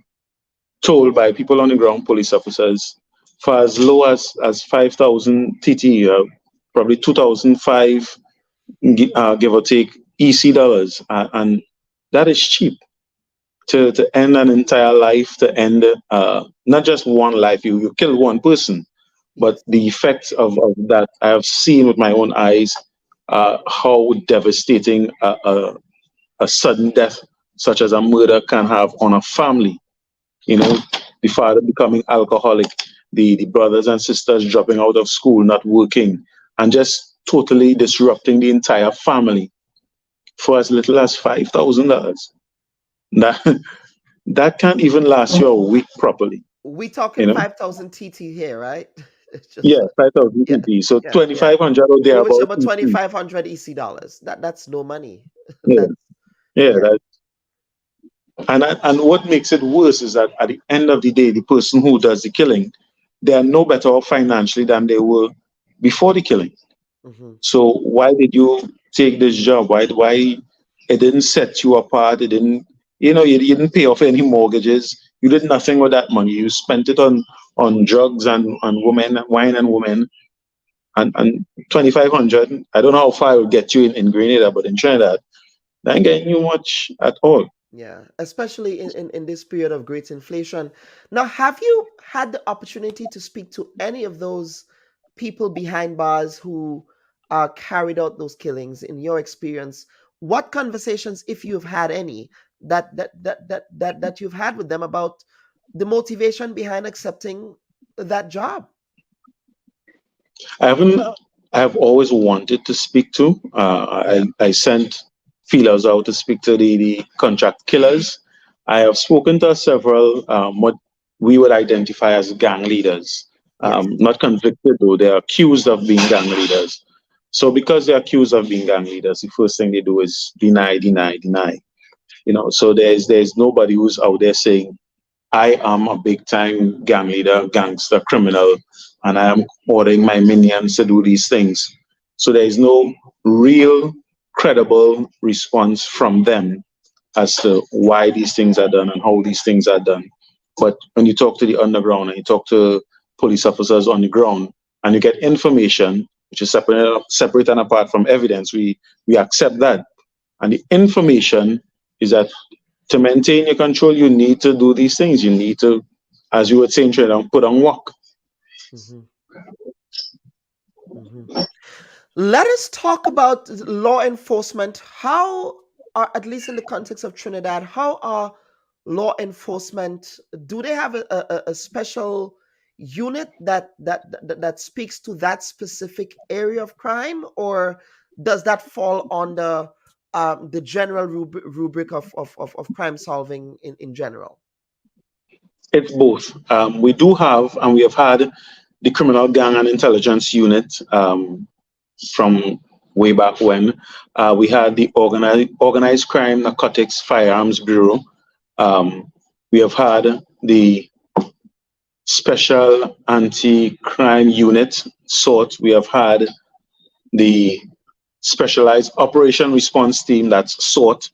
told by people on the ground, police officers, for as low as 5,000 TT, probably 2,005, give or take, EC dollars, and that is cheap to end an entire life, to end not just one life. You kill one person, but the effects of that I have seen with my own eyes, how devastating a sudden death such as a murder can have on a family. The father becoming alcoholic, the brothers and sisters dropping out of school, not working, and just totally disrupting the entire family for as little as $5,000. That can't even last you a week properly. We talking 5,000 TT here, right? Yeah, 5,000 TT. So 2,500 or there about 2,500 EC dollars. That's no money. And what makes it worse is that at the end of the day, the person who does the killing, they are no better off financially than they were before the killing. Mm-hmm. So why did you take this job? Why it didn't set you apart? It didn't, you didn't pay off any mortgages. You did nothing with that money. You spent it on drugs and women, wine and women, and 2,500. I don't know how far it will get you in Grenada, but in Trinidad, that ain't getting you much at all. Yeah, especially in this period of great inflation. Now, have you had the opportunity to speak to any of those people behind bars who carried out those killings? In your experience, what conversations, if you've had any, that you've had with them about the motivation behind accepting that job? I have always wanted to speak to. I sent feelers out to speak to the contract killers. I have spoken to several what we would identify as gang leaders. Not convicted though, they're accused of being gang leaders. So because they're accused of being gang leaders, the first thing they do is deny. So there's nobody who's out there saying, I am a big time gang leader, gangster, criminal, and I am ordering my minions to do these things. So there is no real credible response from them as to why these things are done and how these things are done. But when you talk to the underground and you talk to police officers on the ground and you get information which is separate and apart from evidence, we accept that. And the information is that to maintain your control, you need to do these things. You need to, as you would say in Trinidad, put on work. Mm-hmm. Mm-hmm. Let us talk about law enforcement. How are, at least in the context of Trinidad, how are law enforcement? Do they have a special unit that speaks to that specific area of crime, or does that fall under the general rubric of crime solving in general? It's both. We do have, and we have had, the Criminal Gang and Intelligence Unit from way back when. We had the Organized Crime, Narcotics, Firearms Bureau. We have had the Special Anti-Crime Unit, SORT. We have had the Specialized Operation Response Team, that's SORT.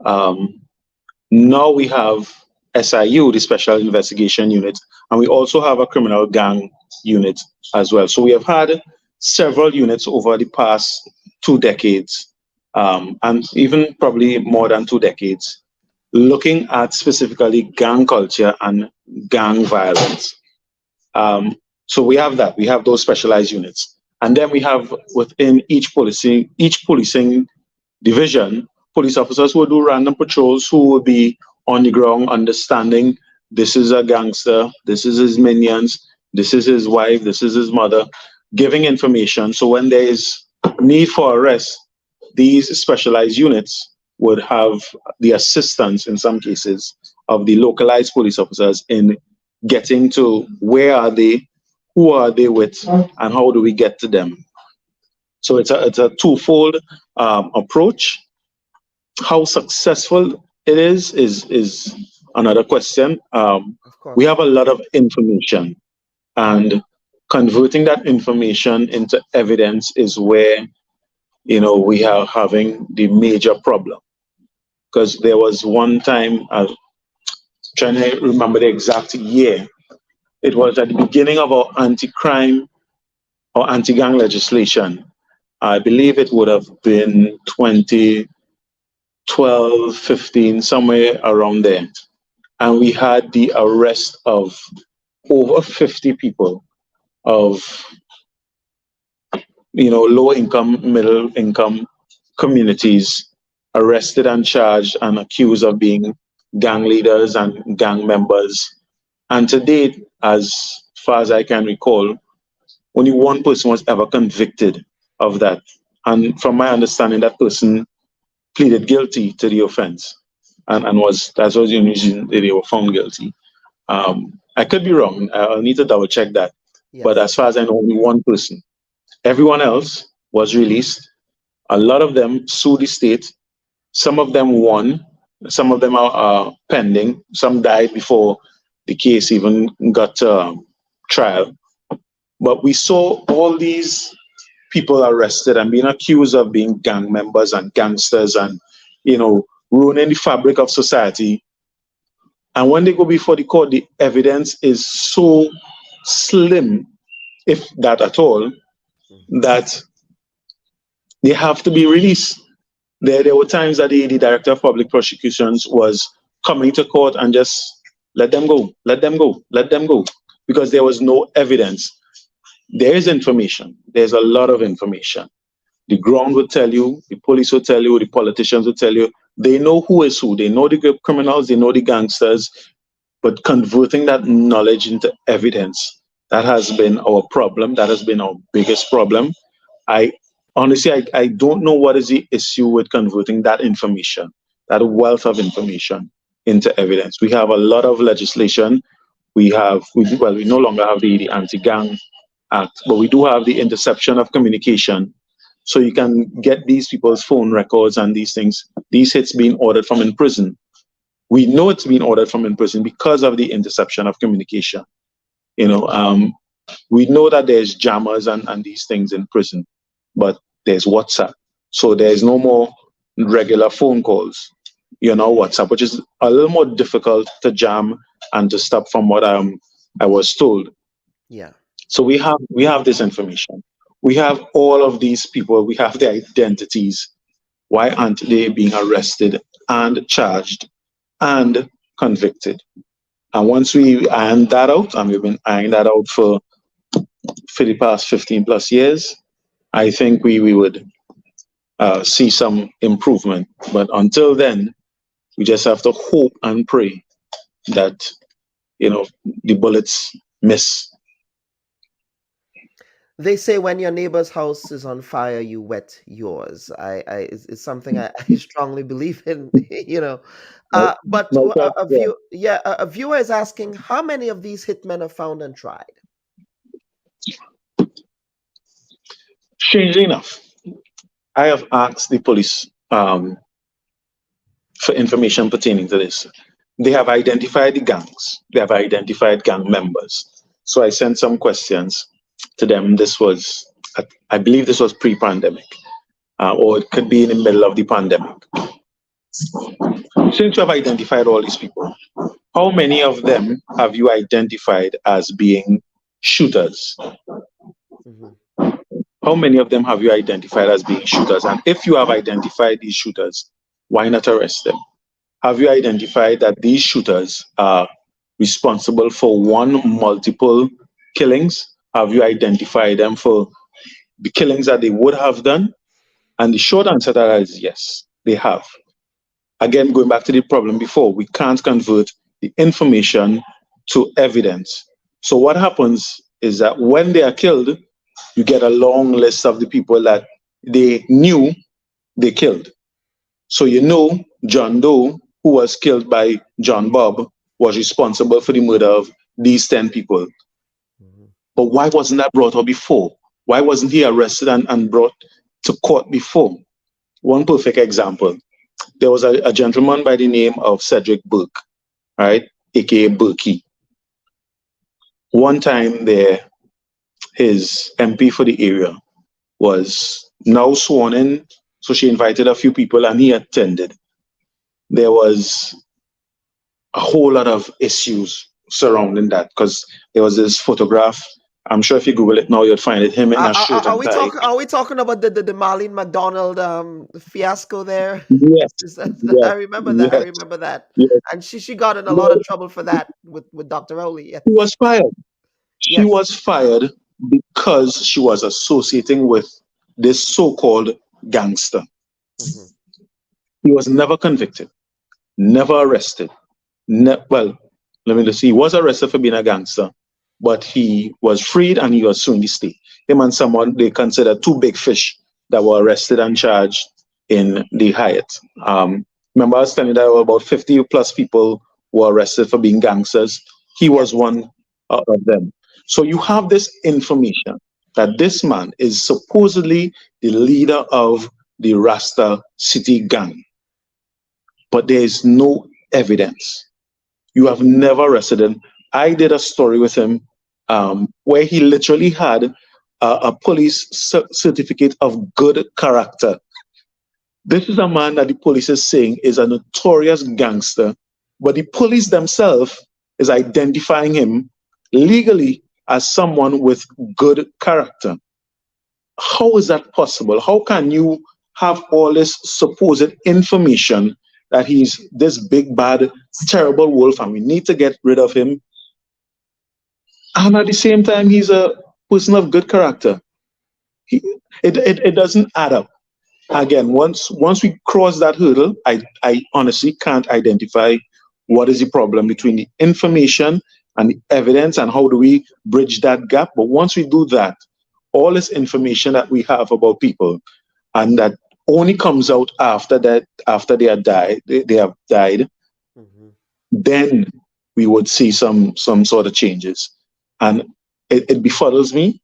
Now we have SIU, the Special Investigation Unit, and we also have a Criminal Gang Unit as well. So we have had several units over the past 2 decades, and even probably more than 2 decades, looking at specifically gang culture and gang violence. So we have that. We have those specialized units. And then we have within each policing division, police officers who will do random patrols, who will be on the ground understanding this is a gangster, this is his minions, this is his wife, this is his mother, giving information. So when there is need for arrest, these specialized units would have the assistance in some cases of the localized police officers in getting to where are they, who are they with, and how do we get to them. So it's a twofold approach. How successful it is another question. We have a lot of information, and converting that information into evidence is where, you know, we are having the major problem. Because there was one time, trying to remember the exact year, it was at the beginning of our anti-crime or anti-gang legislation. I believe it would have been 2012, 15, somewhere around there. And we had the arrest of over 50 people of, you know, low income, middle income communities, arrested and charged and accused of being gang leaders and gang members. And to date, as far as I can recall, only one person was ever convicted of that. And from my understanding, that person pleaded guilty to the offense, and that's what the reason they were found guilty. I could be wrong. I'll need to double check that. Yes. But as far as I know, only one person. Everyone else was released. A lot of them sued the state. Some of them won. Some of them are pending. Some died before the case even got trial. But we saw all these people arrested and being accused of being gang members and gangsters and, you know, ruining the fabric of society. And when they go before the court, the evidence is so slim, if that at all, that they have to be released. There were times that the Director of Public Prosecutions was coming to court and just let them go, let them go, let them go, because there was no evidence. There is information. There's a lot of information. The ground will tell you, the police will tell you, the politicians will tell you. They know who is who. They know the criminals, they know the gangsters, but converting that knowledge into evidence, that has been our problem. That has been our biggest problem. Honestly, I don't know what is the issue with converting that information, that wealth of information into evidence. We have a lot of legislation. We no longer have the Anti-Gang Act, but we do have the interception of communication. So you can get these people's phone records and these things, these hits being ordered from in prison. We know it's been ordered from in prison because of the interception of communication. You know, we know that there's jammers and these things in prison, but there's WhatsApp. So there's no more regular phone calls, you know, WhatsApp, which is a little more difficult to jam and to stop, from what I was told. Yeah. So we have this information. We have all of these people. We have their identities. Why aren't they being arrested and charged and convicted? And once we iron that out, and we've been ironing that out for the past 15 plus years, I think we would see some improvement. But until then, we just have to hope and pray that, you know, the bullets miss. They say when your neighbor's house is on fire, you wet yours. It's something I strongly believe in, you know. But a viewer is asking, how many of these hitmen are found and tried? Strangely enough, I have asked the police for information pertaining to this. They have identified the gangs. They have identified gang members. So I sent some questions to them. This was, I believe this was pre-pandemic, or it could be in the middle of the pandemic. Since you have identified all these people, how many of them have you identified as being shooters? Mm-hmm. How many of them have you identified as being shooters? And if you have identified these shooters, why not arrest them? Have you identified that these shooters are responsible for multiple killings? Have you identified them for the killings that they would have done? And the short answer to that is yes, they have. Again, going back to the problem before, we can't convert the information to evidence. So what happens is that when they are killed, you get a long list of the people that they knew they killed. So you know John Doe, who was killed by John Bob, was responsible for the murder of these 10 people. Mm-hmm. But why wasn't that brought up before? Why wasn't he arrested and brought to court before? One perfect example. There was a gentleman by the name of Cedric Burke, right, aka Burkey. One time there, his MP for the area was now sworn in, so she invited a few people and he attended. There was a whole lot of issues surrounding that because there was this photograph. I'm sure if you Google it now, you'll find it, him in a shirt and tie. Are we talking about the Marlene McDonald fiasco there? Yes. Yes. I remember that. Yes. I remember that. Yes. And she got in a lot of trouble for that with Dr. Rowley. Yes. She was fired. She was fired because she was associating with this so-called gangster. Mm-hmm. He was never convicted, never arrested. Well, let me just see. He was arrested for being a gangster, but he was freed and he was suing the state. Him and someone they considered two big fish that were arrested and charged in the Hyatt. Remember I was telling you that there were about 50 plus people were arrested for being gangsters. He was one of them. So you have this information that this man is supposedly the leader of the Rasta City gang, but there is no evidence. You have never arrested him. I did a story with him where he literally had a police certificate of good character. This is a man that the police is saying is a notorious gangster, but the police themselves is identifying him legally as someone with good character. How is that possible? How can you have all this supposed information that he's this big, bad, terrible wolf and we need to get rid of him, and at the same time he's a person of good character? It doesn't add up. Again, once we cross that hurdle, I honestly can't identify what is the problem between the information and the evidence and how do we bridge that gap. But once we do that, all this information that we have about people and that only comes out after that, after they have died, mm-hmm. Then we would see some sort of changes. And it befuddles me,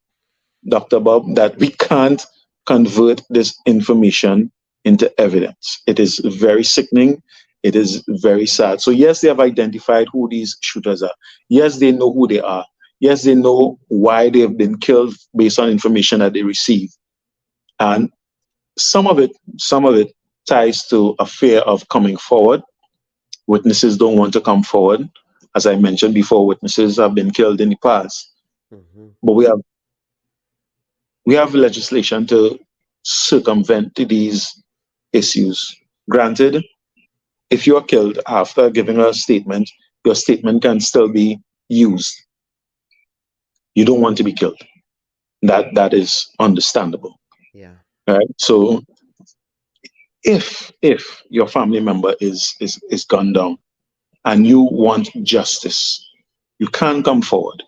Dr. Bob, that we can't convert this information into evidence. It is very sickening. It is very sad. So yes, they have identified who these shooters are. Yes, they know who they are. Yes, they know why they have been killed based on information that they receive. And some of it ties to a fear of coming forward. Witnesses don't want to come forward. As I mentioned before, witnesses have been killed in the past. But we have legislation to circumvent these issues. Granted, if you are killed after giving a statement, your statement can still be used. You don't want to be killed. That is understandable. Yeah. Right. So if your family member is gunned down and you want justice, you can come forward,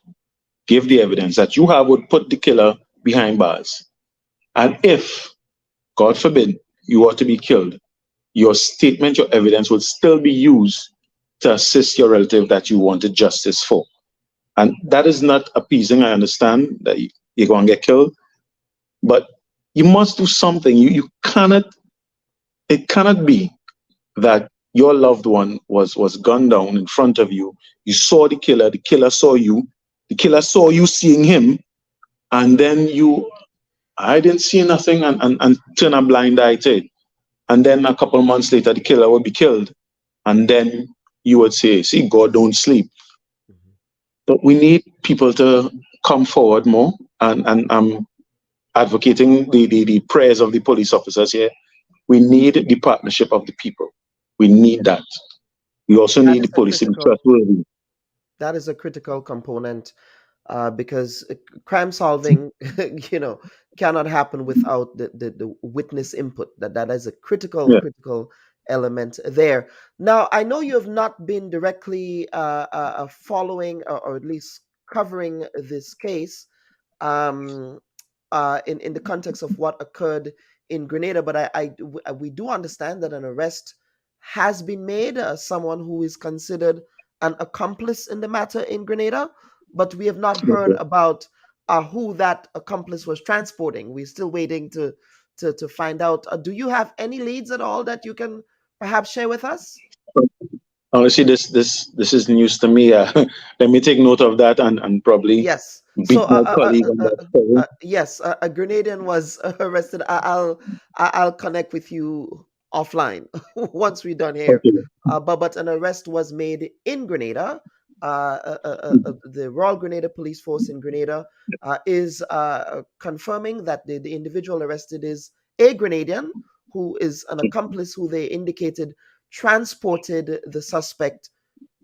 give the evidence that you have would put the killer behind bars. And if, God forbid, you are to be killed, your statement, your evidence would still be used to assist your relative that you wanted justice for. And that is not appeasing. I understand that you're going to get killed, but you must do something. You cannot, it cannot be that your loved one was gunned down in front of you. You saw the killer saw you, the killer saw you seeing him, and then I didn't see nothing and turn a blind eye to it. And then a couple months later, the killer would be killed. And then you would say, see, God don't sleep. But we need people to come forward more. And I'm advocating the prayers of the police officers here. We need the partnership of the people. We need that. We also need the police to be trustworthy. That is a critical component because crime solving, cannot happen without the witness input. That is a critical element there. Now, I know you have not been directly following or at least covering this case in the context of what occurred in Grenada, but we do understand that an arrest has been made, someone who is considered an accomplice in the matter in Grenada, but we have not heard about who that accomplice was transporting. We're still waiting to find out. Do you have any leads at all that you can perhaps share with us? Honestly, this is news to me. Let me take note of that and probably beat my colleague on that story. Yes, a Grenadian was arrested. I'll connect with you offline once we're done here. Okay. But an arrest was made in Grenada. The Royal Grenada Police Force in Grenada is confirming that the individual arrested is a Grenadian who is an accomplice who they indicated transported the suspect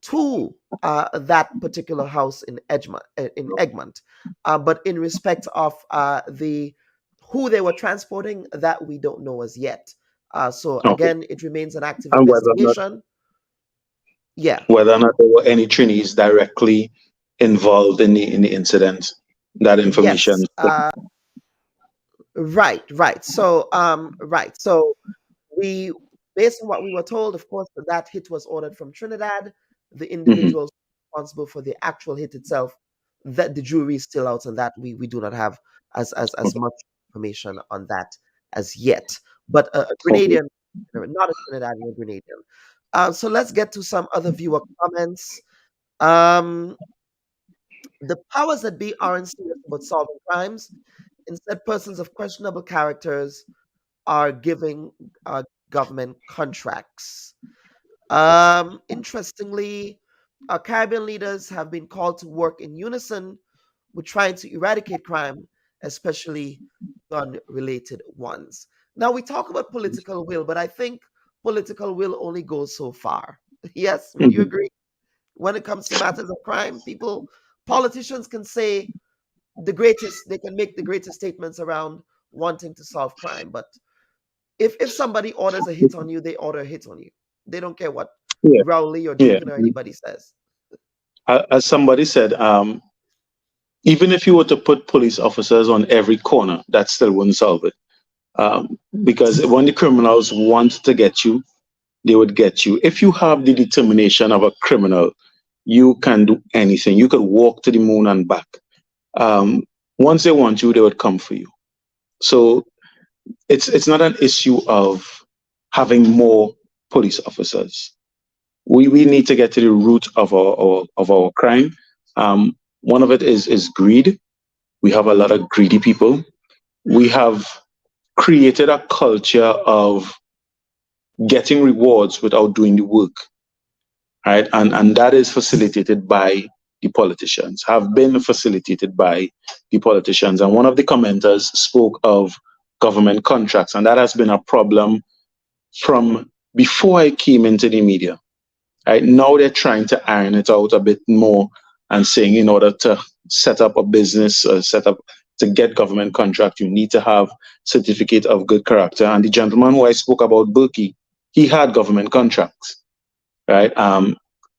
to that particular house in Egmont. But in respect of who they were transporting, that we don't know as yet. So again, it remains an active investigation. Whether or not there were any trainees directly involved in the incident, that information. Yes, right. So we, based on what we were told, of course, that hit was ordered from Trinidad. The individuals responsible for the actual hit itself, that the jury is still out on that. We do not have as much information on that as yet. But a Grenadian, not a Trinidadian, a Grenadian. So let's get to some other viewer comments. The powers that be aren't serious about solving crimes. Instead, persons of questionable characters are giving government contracts. Interestingly, Caribbean leaders have been called to work in unison with trying to eradicate crime, especially gun-related ones. Now, we talk about political will, but I think political will only goes so far. Yes, would you agree? When it comes to matters of crime, politicians can say they can make the greatest statements around wanting to solve crime, but if somebody orders a hit on you, they order a hit on you. They don't care what Rowley or Deacon or anybody says. As somebody said, even if you were to put police officers on every corner, that still wouldn't solve it. Because when the criminals want to get you, they would get you. If you have the determination of a criminal, you can do anything. You could walk to the moon and back. Once they want you, they would come for you. So it's not an issue of having more police officers. we need to get to the root of our crime. One of it is greed. We have a lot of greedy people. We have created a culture of getting rewards without doing the work, right? And that is facilitated by the politicians, have been facilitated by the politicians. And one of the commenters spoke of government contracts, and that has been a problem from before I came into the media. Right now, they're trying to iron it out a bit more and saying in order to set up a business, to get government contract, you need to have certificate of good character. And the gentleman who I spoke about, Berkey, he had government contracts, right?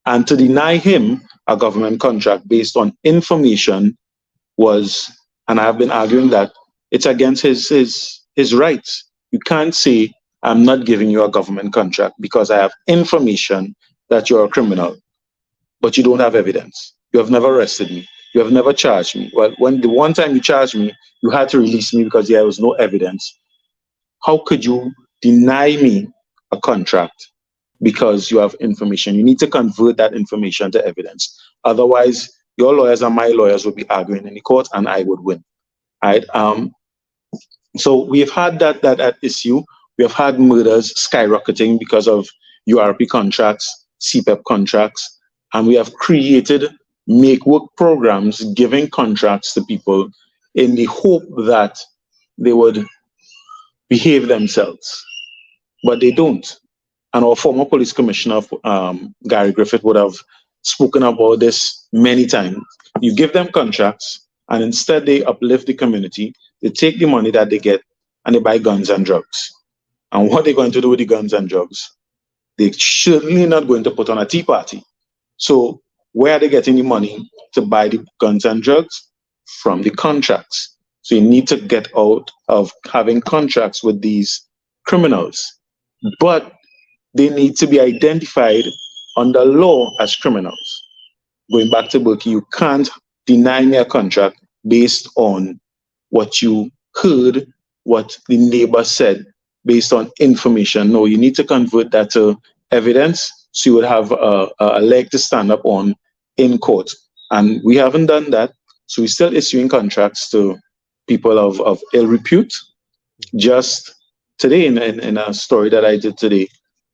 And to deny him a government contract based on information was, and I've been arguing that it's against his rights. You can't say, I'm not giving you a government contract because I have information that you're a criminal, but you don't have evidence. You have never arrested me. You have never charged me. Well, when the one time you charged me, you had to release me because there was no evidence. How could you deny me a contract because you have information? You need to convert that information to evidence. Otherwise, your lawyers and my lawyers will be arguing in the court and I would win. Right? So we've had that issue. We have had murders skyrocketing because of URP contracts, CPEP contracts, and we have created make work programs giving contracts to people in the hope that they would behave themselves, but they don't. And our former police commissioner, Gary Griffith, would have spoken about this many times. You give them contracts, and instead they uplift the community. They take the money that they get and they buy guns and drugs. And what they're going to do with the guns and drugs? They're certainly not going to put on a tea party. So where are they getting the money to buy the guns and drugs? From the contracts. So you need to get out of having contracts with these criminals. But they need to be identified under law as criminals. Going back to Berkey, you can't deny me a contract based on what you heard, what the neighbor said, based on information. No, you need to convert that to evidence so you would have a leg to stand up on in court. And we haven't done that. So we're still issuing contracts to people of ill repute. Just today, in a story that I did today,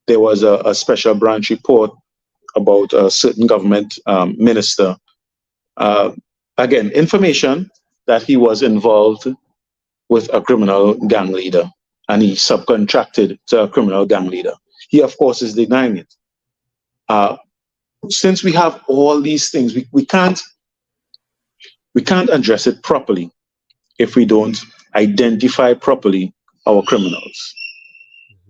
there was a special branch report about a certain government minister. Again, information that he was involved with a criminal gang leader and he subcontracted to a criminal gang leader. He, of course, is denying it. Since we have all these things, we can't address it properly if we don't identify properly our criminals.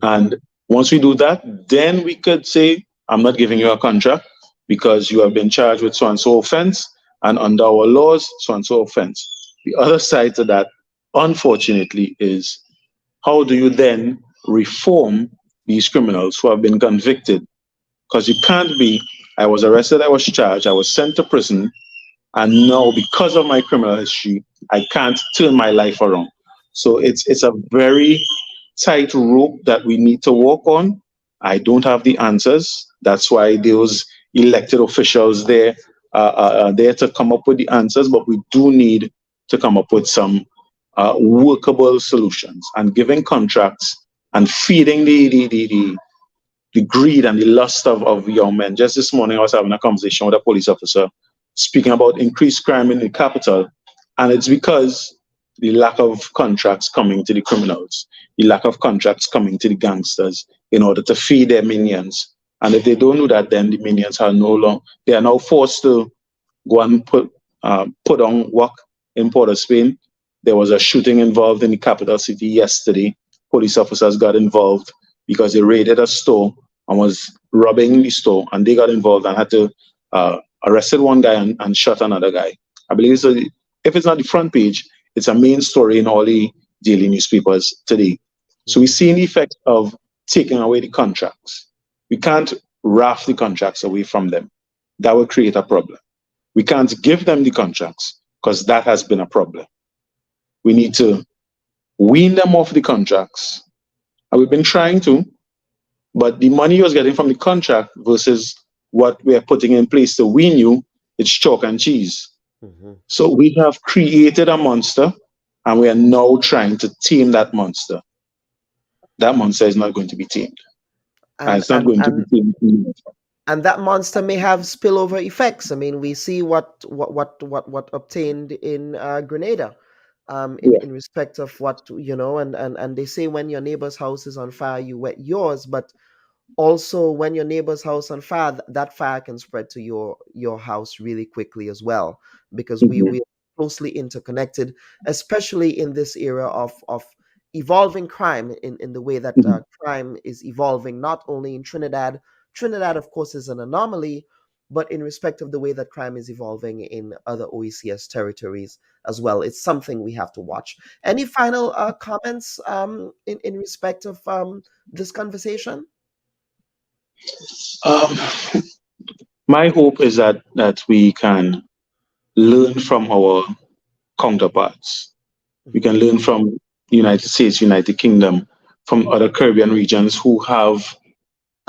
And once we do that, then we could say, I'm not giving you a contract because you have been charged with so-and-so offense, and under our laws, so-and-so offense. The other side to that, unfortunately, is how do you then reform these criminals who have been convicted? Because you can't be, I was arrested, I was charged, I was sent to prison, and now because of my criminal history, I can't turn my life around. So it's a very tight rope that we need to walk on. I don't have the answers. That's why those elected officials there are there to come up with the answers, but we do need to come up with some workable solutions. And giving contracts and feeding the greed and the lust of young men. Just this morning, I was having a conversation with a police officer speaking about increased crime in the capital, and it's because the lack of contracts coming to the criminals, the lack of contracts coming to the gangsters in order to feed their minions. And if they don't do that, then the minions are they are now forced to go and put on work in Port of Spain. There was a shooting involved in the capital city yesterday. Police officers got involved because they raided a store and was robbing the store, and they got involved and had to arrested one guy and shot another guy. I believe so. If it's not the front page, it's a main story in all the daily newspapers today. So we're seeing the effect of taking away the contracts. We can't raft the contracts away from them. That will create a problem. We can't give them the contracts because that has been a problem. We need to wean them off the contracts. And we've been trying to, But the money he was getting from the contract versus what we are putting in place to win you, it's chalk and cheese. So we have created a monster, and we are now trying to tame that monster. That monster is not going to be tamed. And it's not going to be tamed. And that monster may have spillover effects. I mean, we see what obtained in Grenada, in respect of what, and they say when your neighbor's house is on fire, you wet yours, but also when your neighbor's house on fire, that fire can spread to your house really quickly as well, because we are closely interconnected, especially in this era of evolving crime, in the way that crime is evolving, not only in Trinidad. Trinidad, of course, is an anomaly, but in respect of the way that crime is evolving in other OECS territories as well. It's something we have to watch. Any final comments in respect of this conversation? My hope is that we can learn from our counterparts. We can learn from United States, United Kingdom, from other Caribbean regions who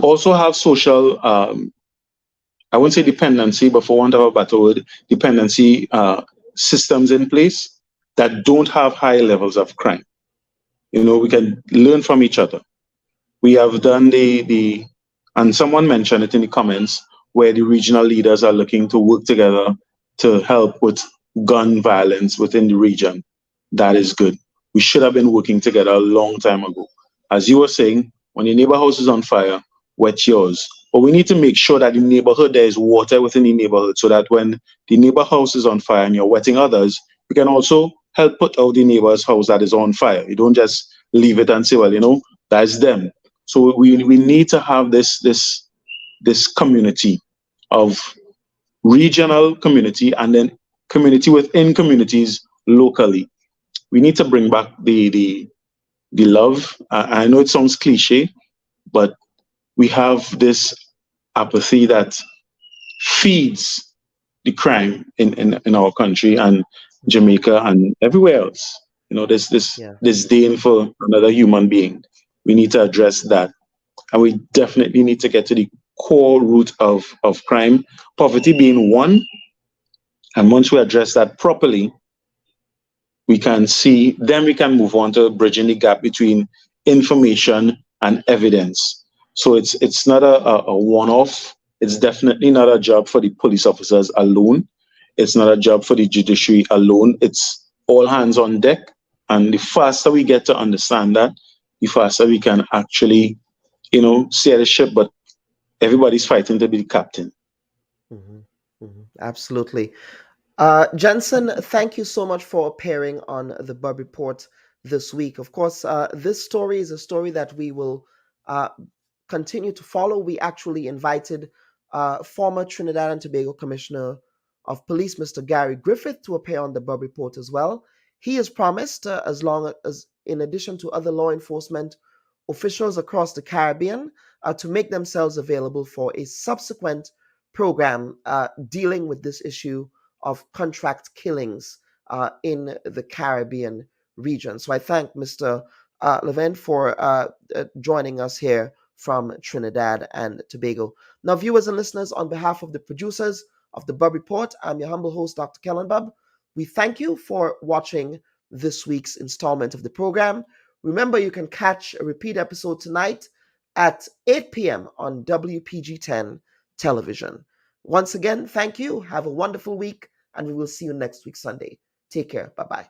also have social, I won't say dependency, but for want of a better word, dependency systems in place that don't have high levels of crime. We can learn from each other. We have done and someone mentioned it in the comments, where the regional leaders are looking to work together to help with gun violence within the region. That is good. We should have been working together a long time ago. As you were saying, when your neighbor house is on fire, wet yours. But we need to make sure that in the neighborhood there is water within the neighborhood, so that when the neighbor house is on fire and you're wetting others, you can also help put out the neighbor's house that is on fire. You don't just leave it and say, well, that's them. So we need to have this community of regional community, and then community within communities locally. We need to bring back the love. I know it sounds cliche, but we have this apathy that feeds the crime in our country and Jamaica and everywhere else. This disdain for another human being. We need to address that. And we definitely need to get to the core root of crime, poverty being one. And once we address that properly, we can move on to bridging the gap between information and evidence. So it's not a one-off. It's definitely not a job for the police officers alone. It's not a job for the judiciary alone. It's all hands on deck. And the faster we get to understand that, the faster we can actually, steer the ship. But everybody's fighting to be the captain. Absolutely. Jensen, thank you so much for appearing on the Bubb Report this week. Of course, this story is a story that we will continue to follow. We actually invited former Trinidad and Tobago Commissioner of Police, Mr. Gary Griffith, to appear on the Bubb Report as well. He has promised, as long as, in addition to other law enforcement officials across the Caribbean, to make themselves available for a subsequent program dealing with this issue of contract killings in the Caribbean region. So I thank Mr. Levin for joining us here from Trinidad and Tobago. Now, viewers and listeners, on behalf of the producers of the Bubb Report, I'm your humble host, Dr. Kellen Bubb. We thank you for watching this week's installment of the program. Remember, you can catch a repeat episode tonight at 8 p.m. on WPG10 television. Once again, thank you. Have a wonderful week, and we will see you next week, Sunday. Take care. Bye-bye.